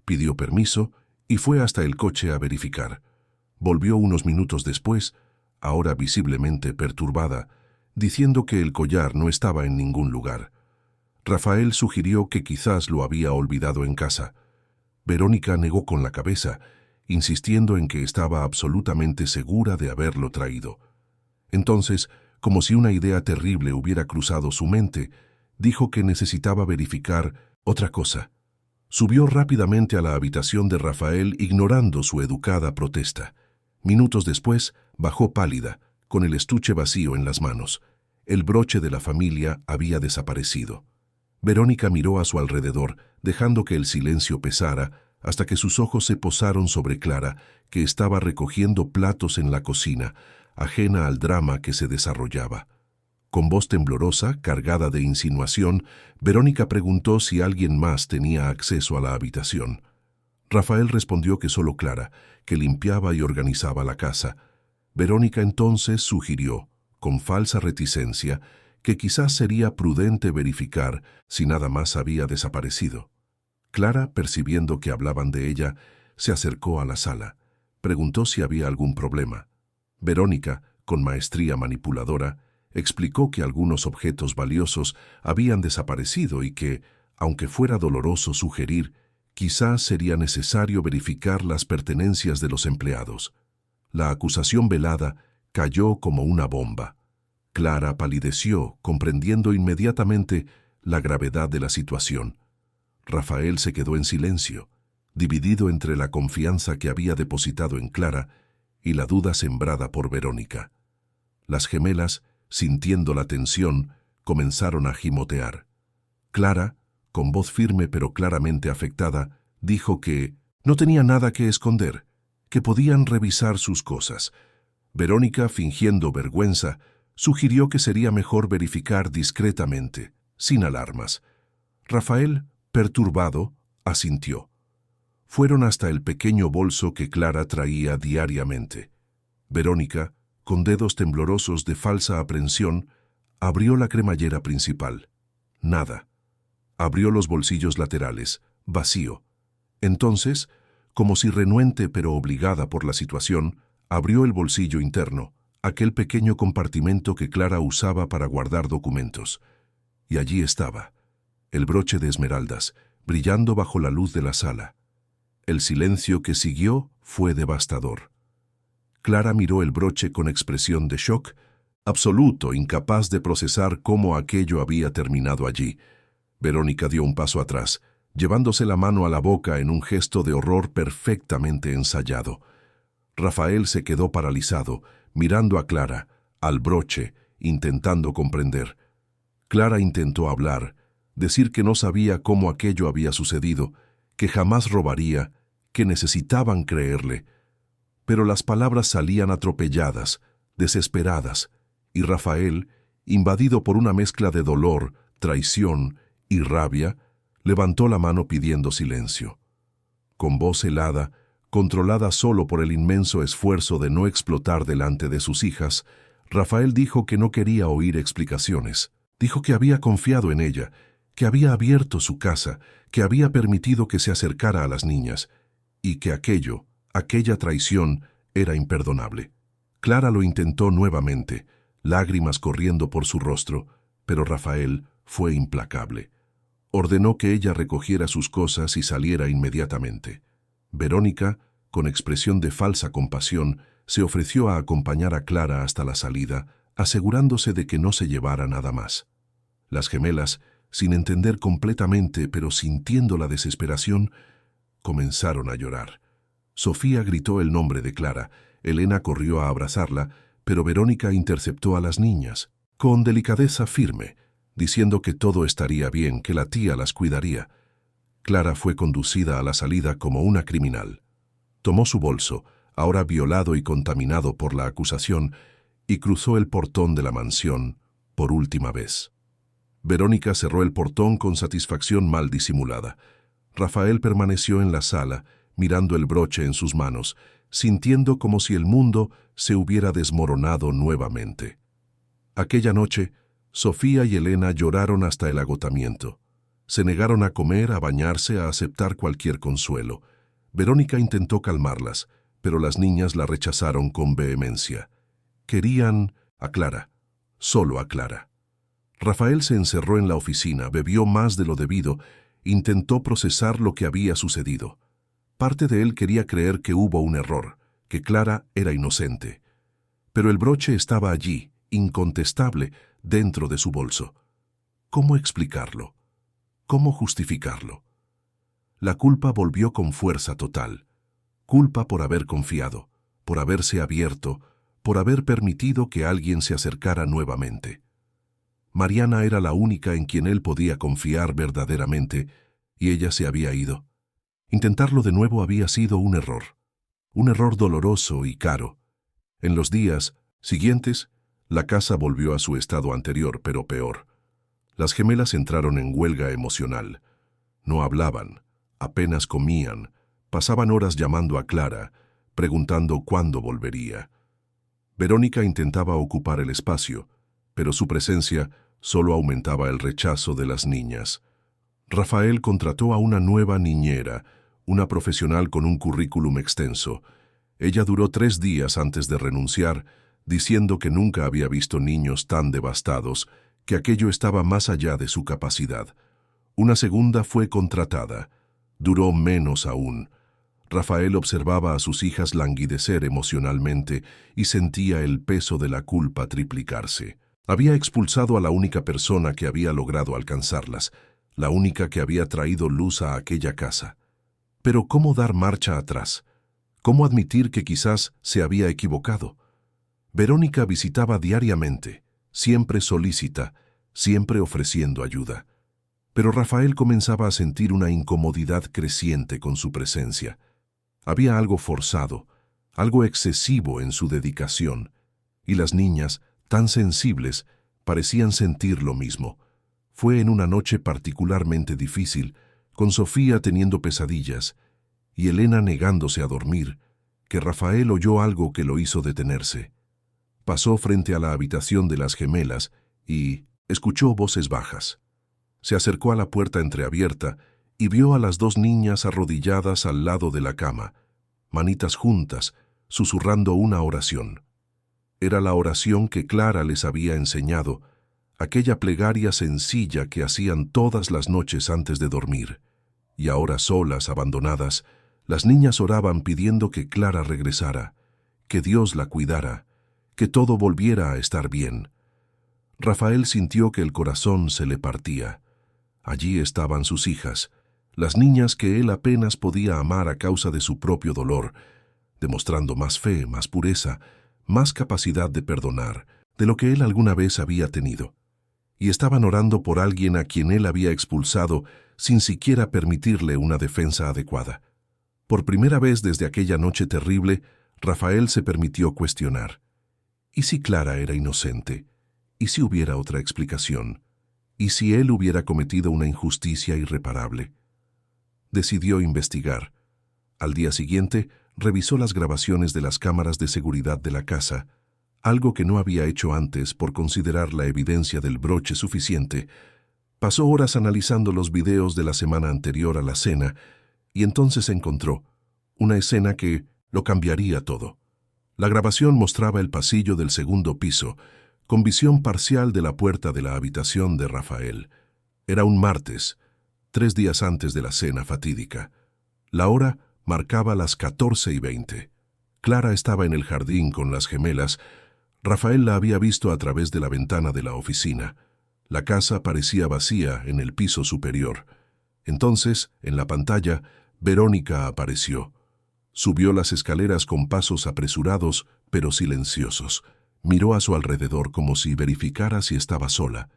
Speaker 1: Pidió permiso y fue hasta el coche a verificar. Volvió unos minutos después, ahora visiblemente perturbada, diciendo que el collar no estaba en ningún lugar. Rafael sugirió que quizás lo había olvidado en casa. Verónica negó con la cabeza, insistiendo en que estaba absolutamente segura de haberlo traído. Entonces, como si una idea terrible hubiera cruzado su mente, dijo que necesitaba verificar otra cosa. Subió rápidamente a la habitación de Rafael ignorando su educada protesta. Minutos después, bajó pálida, con el estuche vacío en las manos. El broche de la familia había desaparecido. Verónica miró a su alrededor, dejando que el silencio pesara, hasta que sus ojos se posaron sobre Clara, que estaba recogiendo platos en la cocina, ajena al drama que se desarrollaba. Con voz temblorosa, cargada de insinuación, Verónica preguntó si alguien más tenía acceso a la habitación. Rafael respondió que solo Clara, que limpiaba y organizaba la casa. Verónica entonces sugirió, con falsa reticencia, que quizás sería prudente verificar si nada más había desaparecido. Clara, percibiendo que hablaban de ella, se acercó a la sala. Preguntó si había algún problema. Verónica, con maestría manipuladora, explicó que algunos objetos valiosos habían desaparecido y que, aunque fuera doloroso sugerir, quizás sería necesario verificar las pertenencias de los empleados. La acusación velada cayó como una bomba. Clara palideció, comprendiendo inmediatamente la gravedad de la situación. Rafael se quedó en silencio, dividido entre la confianza que había depositado en Clara y la duda sembrada por Verónica. Las gemelas, sintiendo la tensión, comenzaron a gimotear. Clara, con voz firme pero claramente afectada, dijo que no tenía nada que esconder, que podían revisar sus cosas. Verónica, fingiendo vergüenza, sugirió que sería mejor verificar discretamente, sin alarmas. Rafael, perturbado, asintió. Fueron hasta el pequeño bolso que Clara traía diariamente. Verónica, con dedos temblorosos de falsa aprensión, abrió la cremallera principal. Nada. Abrió los bolsillos laterales. Vacío. Entonces, como si renuente pero obligada por la situación, abrió el bolsillo interno, aquel pequeño compartimento que Clara usaba para guardar documentos. Y allí estaba, el broche de esmeraldas, brillando bajo la luz de la sala. El silencio que siguió fue devastador. Clara miró el broche con expresión de shock, absoluto, incapaz de procesar cómo aquello había terminado allí. Verónica dio un paso atrás, llevándose la mano a la boca en un gesto de horror perfectamente ensayado. Rafael se quedó paralizado, mirando a Clara, al broche, intentando comprender. Clara intentó hablar, decir que no sabía cómo aquello había sucedido, que jamás robaría, que necesitaban creerle. Pero las palabras salían atropelladas, desesperadas, y Rafael, invadido por una mezcla de dolor, traición y rabia, levantó la mano pidiendo silencio. Con voz helada, controlada solo por el inmenso esfuerzo de no explotar delante de sus hijas, Rafael dijo que no quería oír explicaciones. Dijo que había confiado en ella, que había abierto su casa, que había permitido que se acercara a las niñas, y que aquella traición, era imperdonable. Clara lo intentó nuevamente, lágrimas corriendo por su rostro, pero Rafael fue implacable. Ordenó que ella recogiera sus cosas y saliera inmediatamente. Verónica, con expresión de falsa compasión, se ofreció a acompañar a Clara hasta la salida, asegurándose de que no se llevara nada más. Las gemelas, sin entender completamente, pero sintiendo la desesperación, comenzaron a llorar. Sofía gritó el nombre de Clara, Elena corrió a abrazarla, pero Verónica interceptó a las niñas, con delicadeza firme, diciendo que todo estaría bien, que la tía las cuidaría. Clara fue conducida a la salida como una criminal. Tomó su bolso, ahora violado y contaminado por la acusación, y cruzó el portón de la mansión por última vez. Verónica cerró el portón con satisfacción mal disimulada. Rafael permaneció en la sala, mirando el broche en sus manos, sintiendo como si el mundo se hubiera desmoronado nuevamente. Aquella noche, Sofía y Elena lloraron hasta el agotamiento. Se negaron a comer, a bañarse, a aceptar cualquier consuelo. Verónica intentó calmarlas, pero las niñas la rechazaron con vehemencia. Querían a Clara, solo a Clara. Rafael se encerró en la oficina, bebió más de lo debido, intentó procesar lo que había sucedido. Parte de él quería creer que hubo un error, que Clara era inocente. Pero el broche estaba allí, incontestable, dentro de su bolso. ¿Cómo explicarlo? ¿Cómo justificarlo? La culpa volvió con fuerza total. Culpa por haber confiado, por haberse abierto, por haber permitido que alguien se acercara nuevamente. Mariana era la única en quien él podía confiar verdaderamente, y ella se había ido. Intentarlo de nuevo había sido un error doloroso y caro. En los días siguientes, la casa volvió a su estado anterior, pero peor. Las gemelas entraron en huelga emocional. No hablaban, apenas comían, pasaban horas llamando a Clara, preguntando cuándo volvería. Verónica intentaba ocupar el espacio, pero su presencia solo aumentaba el rechazo de las niñas. Rafael contrató a una nueva niñera, una profesional con un currículum extenso. Ella duró 3 días antes de renunciar, diciendo que nunca había visto niños tan devastados, que aquello estaba más allá de su capacidad. Una segunda fue contratada. Duró menos aún. Rafael observaba a sus hijas languidecer emocionalmente y sentía el peso de la culpa triplicarse. Había expulsado a la única persona que había logrado alcanzarlas, la única que había traído luz a aquella casa. Pero ¿cómo dar marcha atrás? ¿Cómo admitir que quizás se había equivocado? Verónica visitaba diariamente, siempre solícita, siempre ofreciendo ayuda. Pero Rafael comenzaba a sentir una incomodidad creciente con su presencia. Había algo forzado, algo excesivo en su dedicación, y las niñas, tan sensibles, parecían sentir lo mismo. Fue en una noche particularmente difícil, con Sofía teniendo pesadillas y Elena negándose a dormir, que Rafael oyó algo que lo hizo detenerse. Pasó frente a la habitación de las gemelas y escuchó voces bajas. Se acercó a la puerta entreabierta y vio a las dos niñas arrodilladas al lado de la cama, manitas juntas, susurrando una oración. Era la oración que Clara les había enseñado, aquella plegaria sencilla que hacían todas las noches antes de dormir. Y ahora solas, abandonadas, las niñas oraban pidiendo que Clara regresara, que Dios la cuidara, que todo volviera a estar bien. Rafael sintió que el corazón se le partía. Allí estaban sus hijas, las niñas que él apenas podía amar a causa de su propio dolor, demostrando más fe, más pureza, más capacidad de perdonar de lo que él alguna vez había tenido. Y estaban orando por alguien a quien él había expulsado sin siquiera permitirle una defensa adecuada. Por primera vez desde aquella noche terrible, Rafael se permitió cuestionar. ¿Y si Clara era inocente? ¿Y si hubiera otra explicación? ¿Y si él hubiera cometido una injusticia irreparable? Decidió investigar. Al día siguiente, revisó las grabaciones de las cámaras de seguridad de la casa, algo que no había hecho antes por considerar la evidencia del broche suficiente. Pasó horas analizando los videos de la semana anterior a la cena y entonces encontró una escena que lo cambiaría todo. La grabación mostraba el pasillo del segundo piso, con visión parcial de la puerta de la habitación de Rafael. Era un martes, 3 días antes de la cena fatídica. La hora marcaba las 14:20. Clara estaba en el jardín con las gemelas. Rafael la había visto a través de la ventana de la oficina. La casa parecía vacía en el piso superior. Entonces, en la pantalla, Verónica apareció. Subió las escaleras con pasos apresurados, pero silenciosos. Miró a su alrededor como si verificara si estaba sola,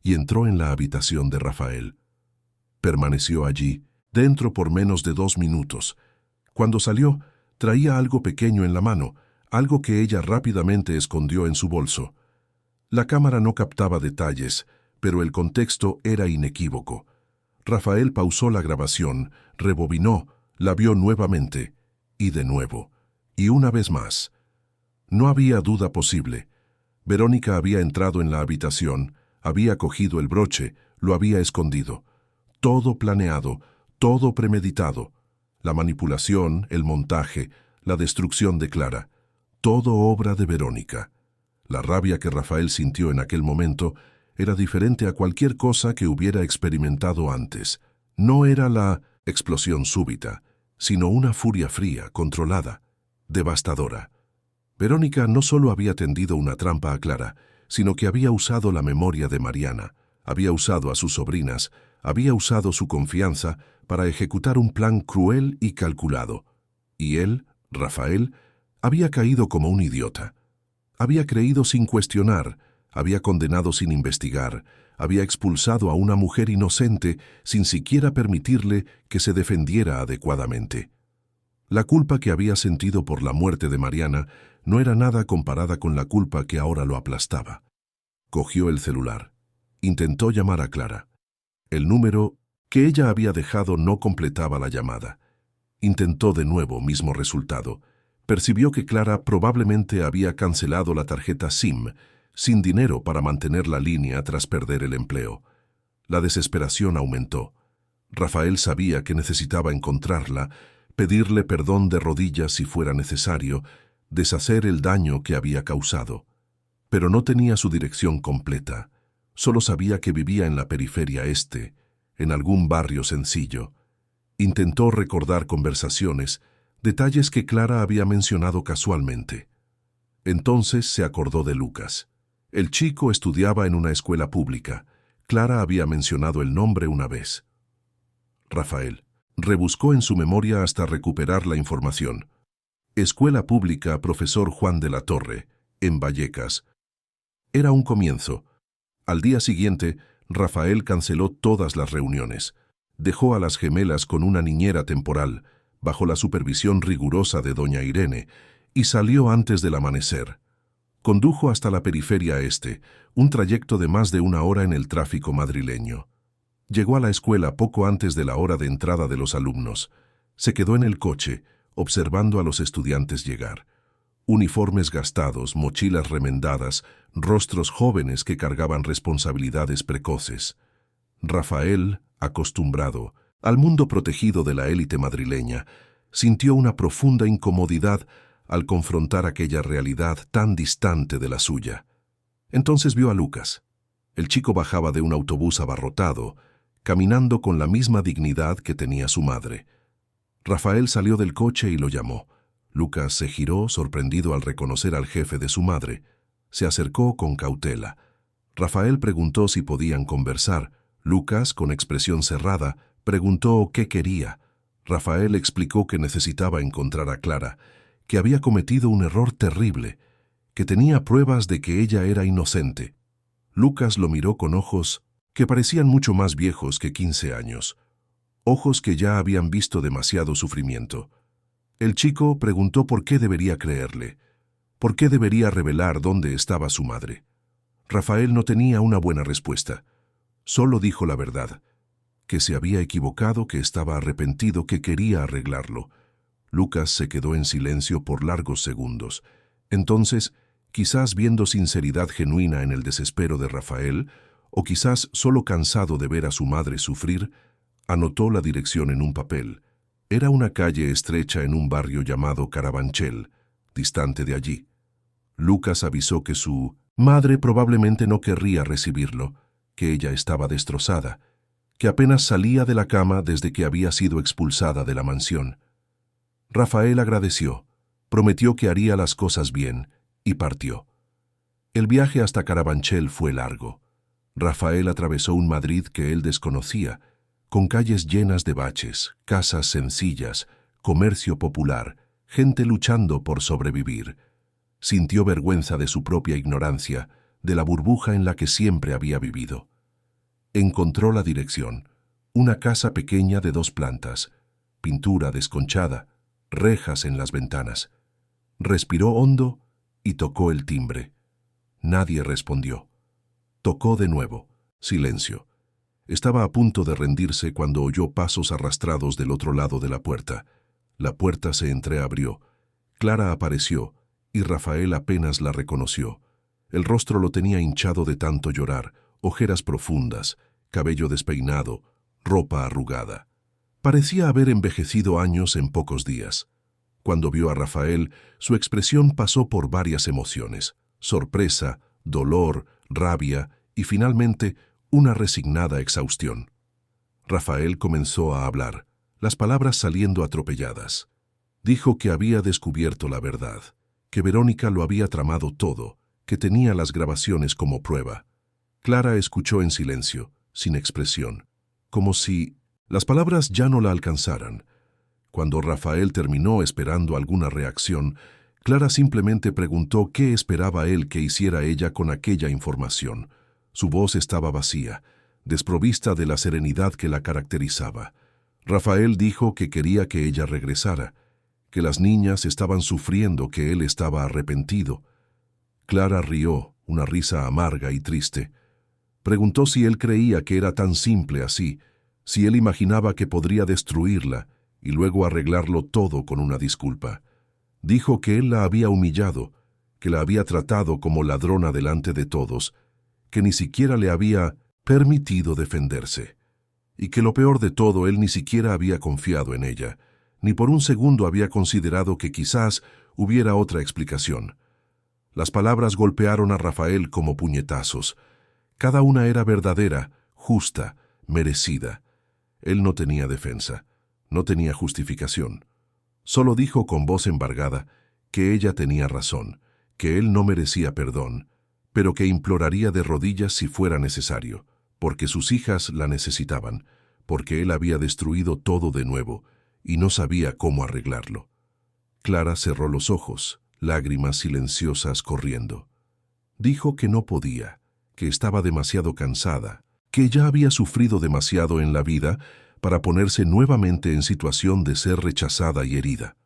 Speaker 1: y entró en la habitación de Rafael. Permaneció allí, dentro por menos de 2 minutos. Cuando salió, traía algo pequeño en la mano, algo que ella rápidamente escondió en su bolso. La cámara no captaba detalles, pero el contexto era inequívoco. Rafael pausó la grabación, rebobinó, la vio nuevamente, y de nuevo, y una vez más. No había duda posible. Verónica había entrado en la habitación, había cogido el broche, lo había escondido. Todo planeado, todo premeditado. La manipulación, el montaje, la destrucción de Clara. Todo obra de Verónica. La rabia que Rafael sintió en aquel momento era diferente a cualquier cosa que hubiera experimentado antes. No era la explosión súbita, sino una furia fría, controlada, devastadora. Verónica no solo había tendido una trampa a Clara, sino que había usado la memoria de Mariana, había usado a sus sobrinas, había usado su confianza para ejecutar un plan cruel y calculado. Y él, Rafael, había caído como un idiota. Había creído sin cuestionar, había condenado sin investigar, había expulsado a una mujer inocente sin siquiera permitirle que se defendiera adecuadamente. La culpa que había sentido por la muerte de Mariana no era nada comparada con la culpa que ahora lo aplastaba. Cogió el celular. Intentó llamar a Clara. El número que ella había dejado no completaba la llamada. Intentó de nuevo, mismo resultado. Percibió que Clara probablemente había cancelado la tarjeta SIM, sin dinero para mantener la línea tras perder el empleo. La desesperación aumentó. Rafael sabía que necesitaba encontrarla, pedirle perdón de rodillas si fuera necesario, deshacer el daño que había causado. Pero no tenía su dirección completa. Solo sabía que vivía en la periferia este, en algún barrio sencillo. Intentó recordar conversaciones, detalles que Clara había mencionado casualmente. Entonces se acordó de Lucas. El chico estudiaba en una escuela pública. Clara había mencionado el nombre una vez. Rafael rebuscó en su memoria hasta recuperar la información. Escuela Pública Profesor Juan de la Torre, en Vallecas. Era un comienzo. Al día siguiente, Rafael canceló todas las reuniones. Dejó a las gemelas con una niñera temporal, bajo la supervisión rigurosa de doña Irene, y salió antes del amanecer. Condujo hasta la periferia este, un trayecto de más de 1 hora en el tráfico madrileño. Llegó a la escuela poco antes de la hora de entrada de los alumnos. Se quedó en el coche, observando a los estudiantes llegar. Uniformes gastados, mochilas remendadas, rostros jóvenes que cargaban responsabilidades precoces. Rafael, acostumbrado al mundo protegido de la élite madrileña, sintió una profunda incomodidad al confrontar aquella realidad tan distante de la suya. Entonces vio a Lucas. El chico bajaba de un autobús abarrotado, caminando con la misma dignidad que tenía su madre. Rafael salió del coche y lo llamó. Lucas se giró, sorprendido al reconocer al jefe de su madre. Se acercó con cautela. Rafael preguntó si podían conversar. Lucas, con expresión cerrada, preguntó qué quería. Rafael explicó que necesitaba encontrar a Clara, que había cometido un error terrible, que tenía pruebas de que ella era inocente. Lucas lo miró con ojos que parecían mucho más viejos que 15 años, ojos que ya habían visto demasiado sufrimiento. El chico preguntó por qué debería creerle, por qué debería revelar dónde estaba su madre. Rafael no tenía una buena respuesta. Solo dijo la verdad, que se había equivocado, que estaba arrepentido, que quería arreglarlo. Lucas se quedó en silencio por largos segundos. Entonces, quizás viendo sinceridad genuina en el desespero de Rafael, o quizás solo cansado de ver a su madre sufrir, anotó la dirección en un papel. Era una calle estrecha en un barrio llamado Carabanchel, distante de allí. Lucas avisó que su madre probablemente no querría recibirlo, que ella estaba destrozada, que apenas salía de la cama desde que había sido expulsada de la mansión. Rafael agradeció, prometió que haría las cosas bien y partió. El viaje hasta Carabanchel fue largo. Rafael atravesó un Madrid que él desconocía, con calles llenas de baches, casas sencillas, comercio popular, gente luchando por sobrevivir. Sintió vergüenza de su propia ignorancia, de la burbuja en la que siempre había vivido. Encontró la dirección, una casa pequeña de 2 plantas, pintura desconchada, rejas en las ventanas. Respiró hondo y tocó el timbre. Nadie respondió. Tocó de nuevo. Silencio. Estaba a punto de rendirse cuando oyó pasos arrastrados del otro lado de la puerta. La puerta se entreabrió. Clara apareció, y Rafael apenas la reconoció. El rostro lo tenía hinchado de tanto llorar, ojeras profundas, cabello despeinado, ropa arrugada. Parecía haber envejecido años en pocos días. Cuando vio a Rafael, su expresión pasó por varias emociones: sorpresa, dolor, rabia y finalmente una resignada exhaustión. Rafael comenzó a hablar, las palabras saliendo atropelladas. Dijo que había descubierto la verdad, que Verónica lo había tramado todo, que tenía las grabaciones como prueba. Clara escuchó en silencio, sin expresión, como si las palabras ya no la alcanzaran. Cuando Rafael terminó esperando alguna reacción, Clara simplemente preguntó qué esperaba él que hiciera ella con aquella información. Su voz estaba vacía, desprovista de la serenidad que la caracterizaba. Rafael dijo que quería que ella regresara, que las niñas estaban sufriendo, que él estaba arrepentido. Clara rió, una risa amarga y triste. Preguntó si él creía que era tan simple así, si él imaginaba que podría destruirla y luego arreglarlo todo con una disculpa. Dijo que él la había humillado, que la había tratado como ladrona delante de todos, que ni siquiera le había permitido defenderse, y que lo peor de todo, él ni siquiera había confiado en ella, ni por un segundo había considerado que quizás hubiera otra explicación. Las palabras golpearon a Rafael como puñetazos. Cada una era verdadera, justa, merecida. Él no tenía defensa, no tenía justificación. Solo dijo con voz embargada que ella tenía razón, que él no merecía perdón, pero que imploraría de rodillas si fuera necesario, porque sus hijas la necesitaban, porque él había destruido todo de nuevo y no sabía cómo arreglarlo. Clara cerró los ojos, lágrimas silenciosas corriendo. Dijo que no podía, que estaba demasiado cansada, que ya había sufrido demasiado en la vida para ponerse nuevamente en situación de ser rechazada y herida.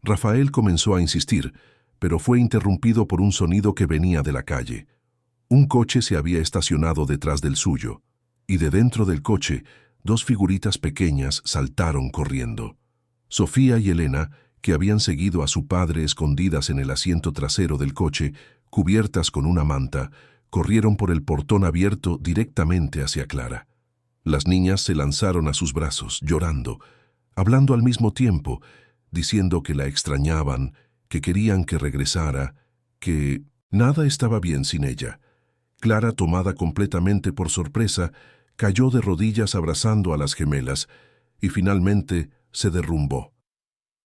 Speaker 1: Rafael comenzó a insistir, pero fue interrumpido por un sonido que venía de la calle. Un coche se había estacionado detrás del suyo, y de dentro del coche 2 figuritas pequeñas saltaron corriendo. Sofía y Elena, que habían seguido a su padre escondidas en el asiento trasero del coche, cubiertas con una manta, corrieron por el portón abierto directamente hacia Clara. Las niñas se lanzaron a sus brazos, llorando, hablando al mismo tiempo, diciendo que la extrañaban, que querían que regresara, que nada estaba bien sin ella. Clara, tomada completamente por sorpresa, cayó de rodillas abrazando a las gemelas y finalmente se derrumbó.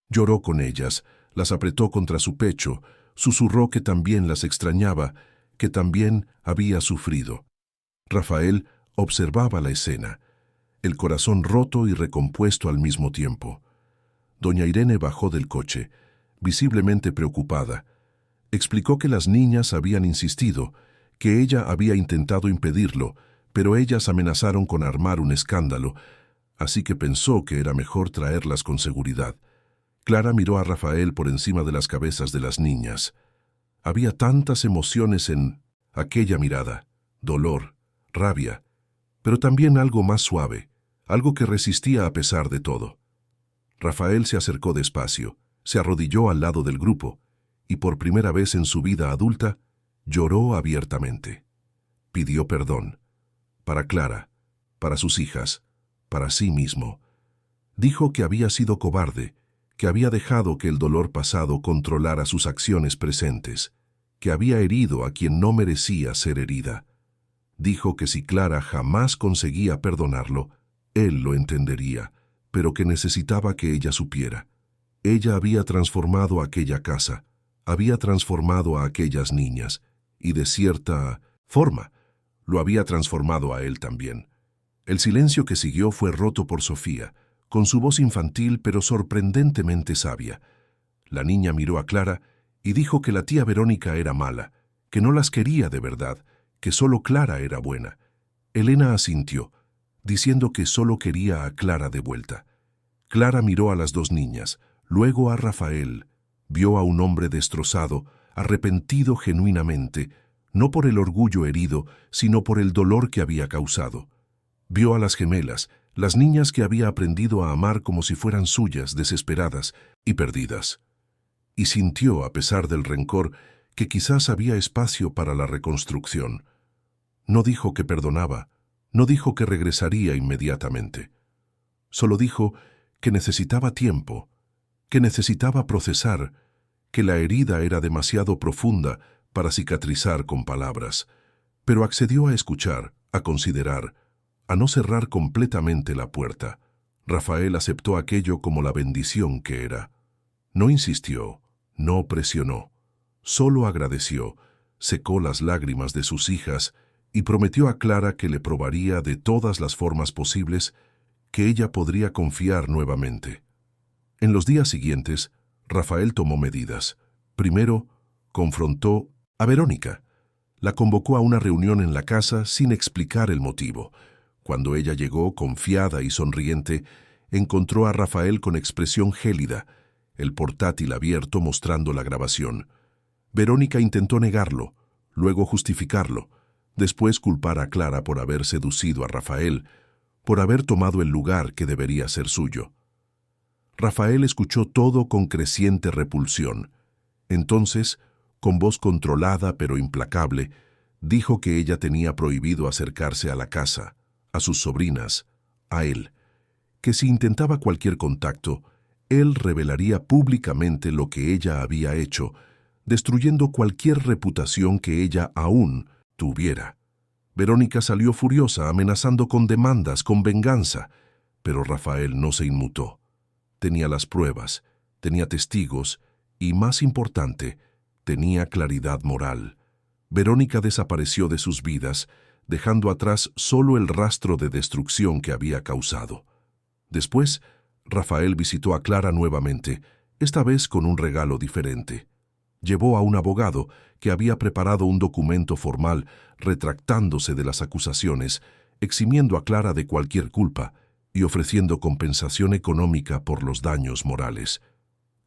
Speaker 1: Lloró con ellas, las apretó contra su pecho, susurró que también las extrañaba, que también había sufrido. Rafael observaba la escena, el corazón roto y recompuesto al mismo tiempo. Doña Irene bajó del coche, visiblemente preocupada. Explicó que las niñas habían insistido, que ella había intentado impedirlo, pero ellas amenazaron con armar un escándalo, así que pensó que era mejor traerlas con seguridad. Clara miró a Rafael por encima de las cabezas de las niñas. Había tantas emociones en aquella mirada, dolor, rabia, pero también algo más suave, algo que resistía a pesar de todo. Rafael se acercó despacio, se arrodilló al lado del grupo, y por primera vez en su vida adulta, lloró abiertamente. Pidió perdón, para Clara, para sus hijas, para sí mismo. Dijo que había sido cobarde, que había dejado que el dolor pasado controlara sus acciones presentes, que había herido a quien no merecía ser herida. Dijo que si Clara jamás conseguía perdonarlo, él lo entendería, pero que necesitaba que ella supiera. Ella había transformado aquella casa, había transformado a aquellas niñas, y de cierta forma, lo había transformado a él también. El silencio que siguió fue roto por Sofía, con su voz infantil pero sorprendentemente sabia. La niña miró a Clara y dijo que la tía Verónica era mala, que no las quería de verdad, que solo Clara era buena. Elena asintió, diciendo que solo quería a Clara de vuelta. Clara miró a las dos niñas, luego a Rafael. Vio a un hombre destrozado, arrepentido genuinamente, no por el orgullo herido, sino por el dolor que había causado. Vio a las gemelas, las niñas que había aprendido a amar como si fueran suyas, desesperadas y perdidas. Y sintió, a pesar del rencor, que quizás había espacio para la reconstrucción. No dijo que perdonaba, no dijo que regresaría inmediatamente. Solo dijo que necesitaba tiempo, que necesitaba procesar, que la herida era demasiado profunda para cicatrizar con palabras, pero accedió a escuchar, a considerar, a no cerrar completamente la puerta. Rafael aceptó aquello como la bendición que era. No insistió, no presionó, solo agradeció, secó las lágrimas de sus hijas y prometió a Clara que le probaría de todas las formas posibles que ella podría confiar nuevamente. En los días siguientes, Rafael tomó medidas. Primero, confrontó a Verónica. La convocó a una reunión en la casa sin explicar el motivo. Cuando ella llegó, confiada y sonriente, encontró a Rafael con expresión gélida, el portátil abierto mostrando la grabación. Verónica intentó negarlo, luego justificarlo, después culpar a Clara por haber seducido a Rafael, por haber tomado el lugar que debería ser suyo. Rafael escuchó todo con creciente repulsión. Entonces, con voz controlada pero implacable, dijo que ella tenía prohibido acercarse a la casa, a sus sobrinas, a él, que si intentaba cualquier contacto, él revelaría públicamente lo que ella había hecho, destruyendo cualquier reputación que ella aún tuviera. Verónica salió furiosa, amenazando con demandas, con venganza, pero Rafael no se inmutó. Tenía las pruebas, tenía testigos y, más importante, tenía claridad moral. Verónica desapareció de sus vidas, dejando atrás solo el rastro de destrucción que había causado. Después, Rafael visitó a Clara nuevamente, esta vez con un regalo diferente. Llevó a un abogado que había preparado un documento formal retractándose de las acusaciones, eximiendo a Clara de cualquier culpa y ofreciendo compensación económica por los daños morales.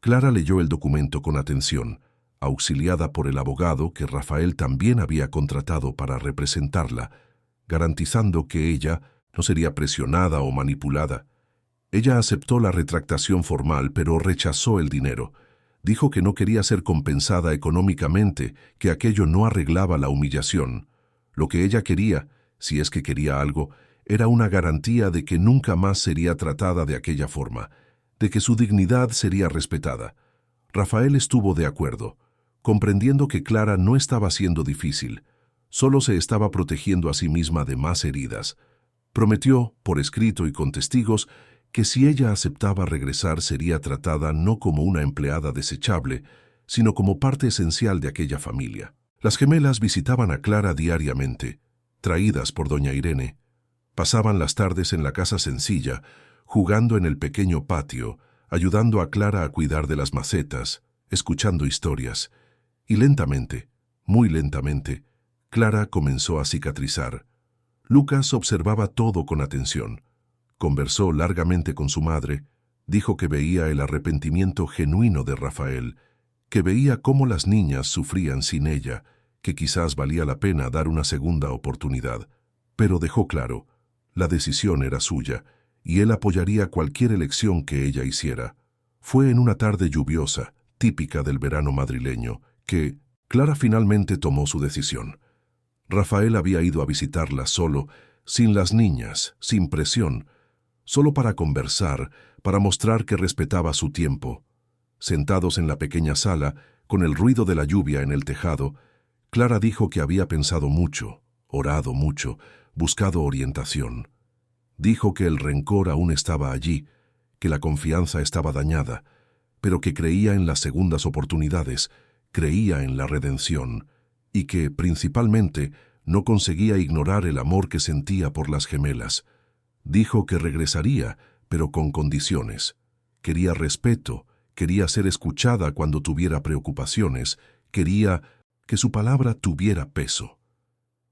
Speaker 1: Clara leyó el documento con atención, auxiliada por el abogado que Rafael también había contratado para representarla, garantizando que ella no sería presionada o manipulada. Ella aceptó la retractación formal, pero rechazó el dinero. Dijo que no quería ser compensada económicamente, que aquello no arreglaba la humillación. Lo que ella quería, si es que quería algo, era una garantía de que nunca más sería tratada de aquella forma, de que su dignidad sería respetada. Rafael estuvo de acuerdo, comprendiendo que Clara no estaba siendo difícil, solo se estaba protegiendo a sí misma de más heridas. Prometió, por escrito y con testigos, que si ella aceptaba regresar sería tratada no como una empleada desechable, sino como parte esencial de aquella familia. Las gemelas visitaban a Clara diariamente, traídas por doña Irene. Pasaban las tardes en la casa sencilla, jugando en el pequeño patio, ayudando a Clara a cuidar de las macetas, escuchando historias. Y lentamente, muy lentamente, Clara comenzó a cicatrizar. Lucas observaba todo con atención. Conversó largamente con su madre, dijo que veía el arrepentimiento genuino de Rafael, que veía cómo las niñas sufrían sin ella, que quizás valía la pena dar una segunda oportunidad. Pero dejó claro, la decisión era suya, y él apoyaría cualquier elección que ella hiciera. Fue en una tarde lluviosa, típica del verano madrileño, que Clara finalmente tomó su decisión. Rafael había ido a visitarla solo, sin las niñas, sin presión, solo para conversar, para mostrar que respetaba su tiempo. Sentados en la pequeña sala, con el ruido de la lluvia en el tejado, Clara dijo que había pensado mucho, orado mucho, buscado orientación. Dijo que el rencor aún estaba allí, que la confianza estaba dañada, pero que creía en las segundas oportunidades, creía en la redención, y que, principalmente, no conseguía ignorar el amor que sentía por las gemelas. Dijo que regresaría, pero con condiciones. Quería respeto, quería ser escuchada cuando tuviera preocupaciones, quería que su palabra tuviera peso.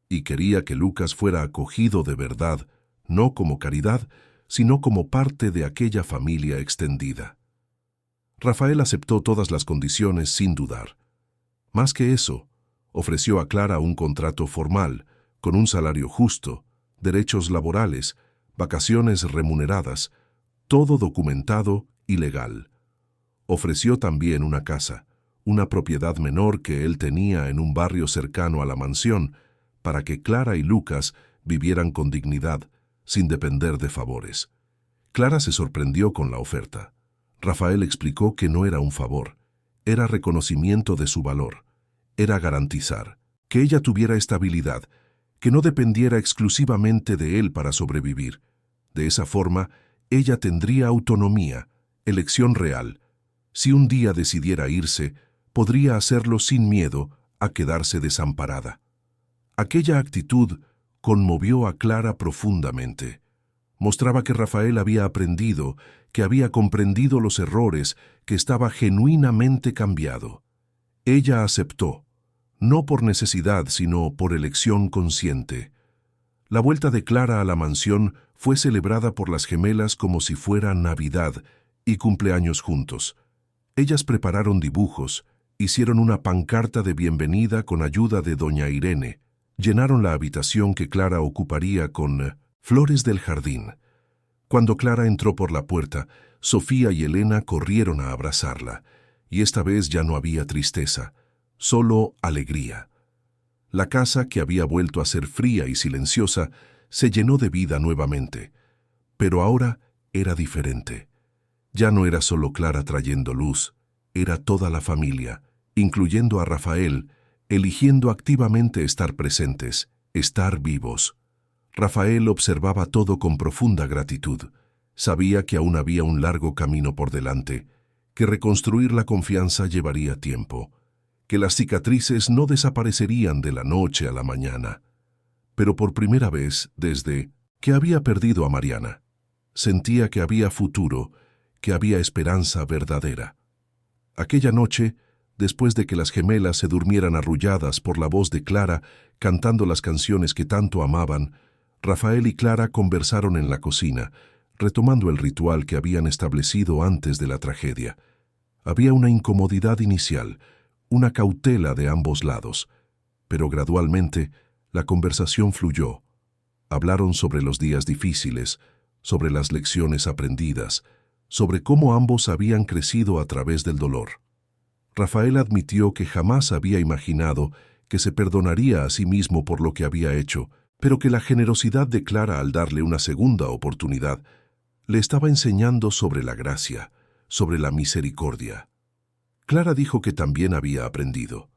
Speaker 1: Y quería que Lucas fuera acogido de verdad, no como caridad, sino como parte de aquella familia extendida. Rafael aceptó todas las condiciones sin dudar. Más que eso, ofreció a Clara un contrato formal, con un salario justo, derechos laborales, vacaciones remuneradas, todo documentado y legal. Ofreció también una casa, una propiedad menor que él tenía en un barrio cercano a la mansión, para que Clara y Lucas vivieran con dignidad, sin depender de favores. Clara se sorprendió con la oferta. Rafael explicó que no era un favor, era reconocimiento de su valor, era garantizar que ella tuviera estabilidad, que no dependiera exclusivamente de él para sobrevivir. De esa forma, ella tendría autonomía, elección real. Si un día decidiera irse, podría hacerlo sin miedo a quedarse desamparada. Aquella actitud conmovió a Clara profundamente. Mostraba que Rafael había aprendido, que había comprendido los errores, que estaba genuinamente cambiado. Ella aceptó, no por necesidad, sino por elección consciente. La vuelta de Clara a la mansión fue celebrada por las gemelas como si fuera Navidad y cumpleaños juntos. Ellas prepararon dibujos, hicieron una pancarta de bienvenida con ayuda de doña Irene, llenaron la habitación que Clara ocuparía con flores del jardín. Cuando Clara entró por la puerta, Sofía y Elena corrieron a abrazarla, y esta vez ya no había tristeza, solo alegría. La casa, que había vuelto a ser fría y silenciosa, se llenó de vida nuevamente. Pero ahora era diferente. Ya no era solo Clara trayendo luz, era toda la familia, incluyendo a Rafael, eligiendo activamente estar presentes, estar vivos. Rafael observaba todo con profunda gratitud. Sabía que aún había un largo camino por delante, que reconstruir la confianza llevaría tiempo, que las cicatrices no desaparecerían de la noche a la mañana. Pero por primera vez, desde que había perdido a Mariana, sentía que había futuro, que había esperanza verdadera. Aquella noche, después de que las gemelas se durmieran arrulladas por la voz de Clara cantando las canciones que tanto amaban, Rafael y Clara conversaron en la cocina, retomando el ritual que habían establecido antes de la tragedia. Había una incomodidad inicial, una cautela de ambos lados, pero gradualmente la conversación fluyó. Hablaron sobre los días difíciles, sobre las lecciones aprendidas, sobre cómo ambos habían crecido a través del dolor. Rafael admitió que jamás había imaginado que se perdonaría a sí mismo por lo que había hecho, pero que la generosidad de Clara al darle una segunda oportunidad le estaba enseñando sobre la gracia, sobre la misericordia. Clara dijo que también había aprendido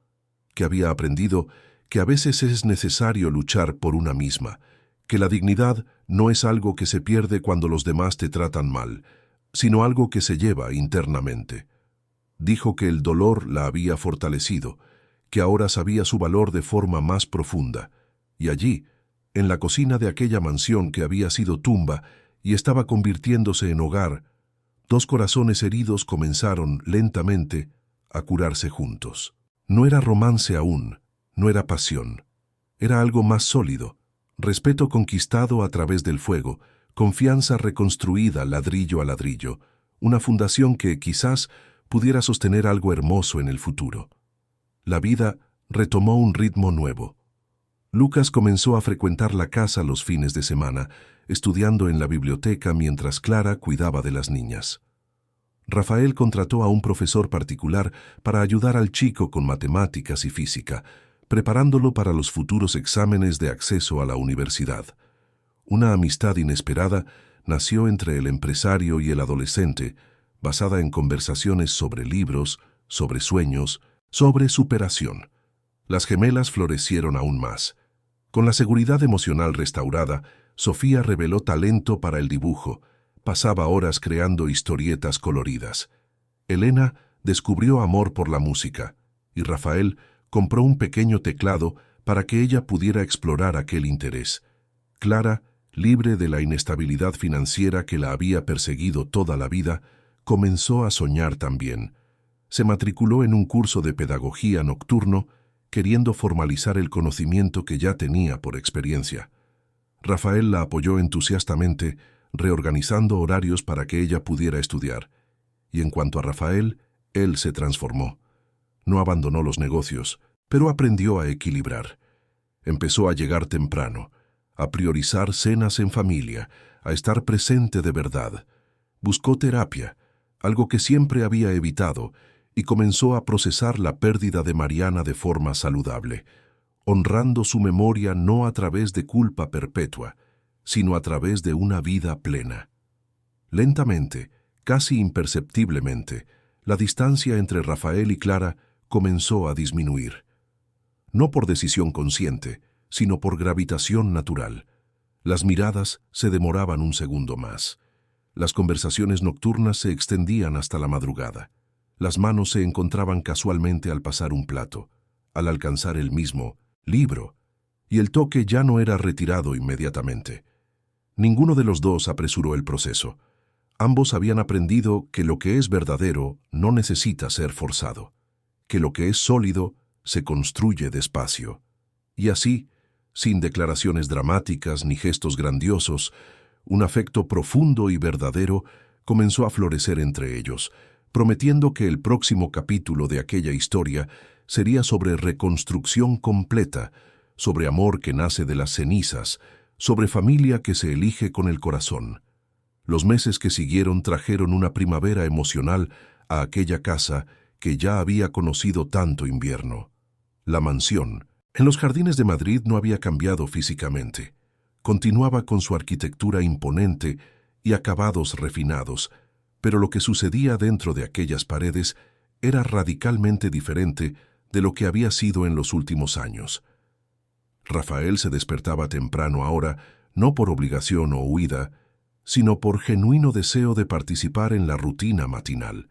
Speaker 1: que a veces es necesario luchar por una misma, que la dignidad no es algo que se pierde cuando los demás te tratan mal, sino algo que se lleva internamente. Dijo que el dolor la había fortalecido, que ahora sabía su valor de forma más profunda, y allí, en la cocina de aquella mansión que había sido tumba y estaba convirtiéndose en hogar, dos corazones heridos comenzaron, lentamente, a curarse juntos. No era romance aún, no era pasión. Era algo más sólido, respeto conquistado a través del fuego, confianza reconstruida ladrillo a ladrillo, una fundación que quizás pudiera sostener algo hermoso en el futuro. La vida retomó un ritmo nuevo. Lucas comenzó a frecuentar la casa los fines de semana, estudiando en la biblioteca mientras Clara cuidaba de las niñas. Rafael contrató a un profesor particular para ayudar al chico con matemáticas y física, preparándolo para los futuros exámenes de acceso a la universidad. Una amistad inesperada nació entre el empresario y el adolescente, basada en conversaciones sobre libros, sobre sueños, sobre superación. Las gemelas florecieron aún más. Con la seguridad emocional restaurada, Sofía reveló talento para el dibujo. Pasaba horas creando historietas coloridas. Elena descubrió amor por la música, y Rafael compró un pequeño teclado para que ella pudiera explorar aquel interés. Clara, libre de la inestabilidad financiera que la había perseguido toda la vida, comenzó a soñar también. Se matriculó en un curso de pedagogía nocturno, queriendo formalizar el conocimiento que ya tenía por experiencia. Rafael la apoyó entusiastamente, reorganizando horarios para que ella pudiera estudiar. Y en cuanto a Rafael, él se transformó. No abandonó los negocios, pero aprendió a equilibrar. Empezó a llegar temprano, a priorizar cenas en familia, a estar presente de verdad. Buscó terapia, algo que siempre había evitado, y comenzó a procesar la pérdida de Mariana de forma saludable, honrando su memoria no a través de culpa perpetua, sino a través de una vida plena. Lentamente, casi imperceptiblemente, la distancia entre Rafael y Clara comenzó a disminuir. No por decisión consciente, sino por gravitación natural. Las miradas se demoraban un segundo más. Las conversaciones nocturnas se extendían hasta la madrugada. Las manos se encontraban casualmente al pasar un plato, al alcanzar el mismo libro, y el toque ya no era retirado inmediatamente. Ninguno de los dos apresuró el proceso. Ambos habían aprendido que lo que es verdadero no necesita ser forzado, que lo que es sólido se construye despacio. Y así, sin declaraciones dramáticas ni gestos grandiosos, un afecto profundo y verdadero comenzó a florecer entre ellos, prometiendo que el próximo capítulo de aquella historia sería sobre reconstrucción completa, sobre amor que nace de las cenizas, sobre familia que se elige con el corazón. Los meses que siguieron trajeron una primavera emocional a aquella casa que ya había conocido tanto invierno. La mansión, en los jardines de Madrid, no había cambiado físicamente. Continuaba con su arquitectura imponente y acabados refinados, pero lo que sucedía dentro de aquellas paredes era radicalmente diferente de lo que había sido en los últimos años. Rafael se despertaba temprano ahora, no por obligación o huida, sino por genuino deseo de participar en la rutina matinal.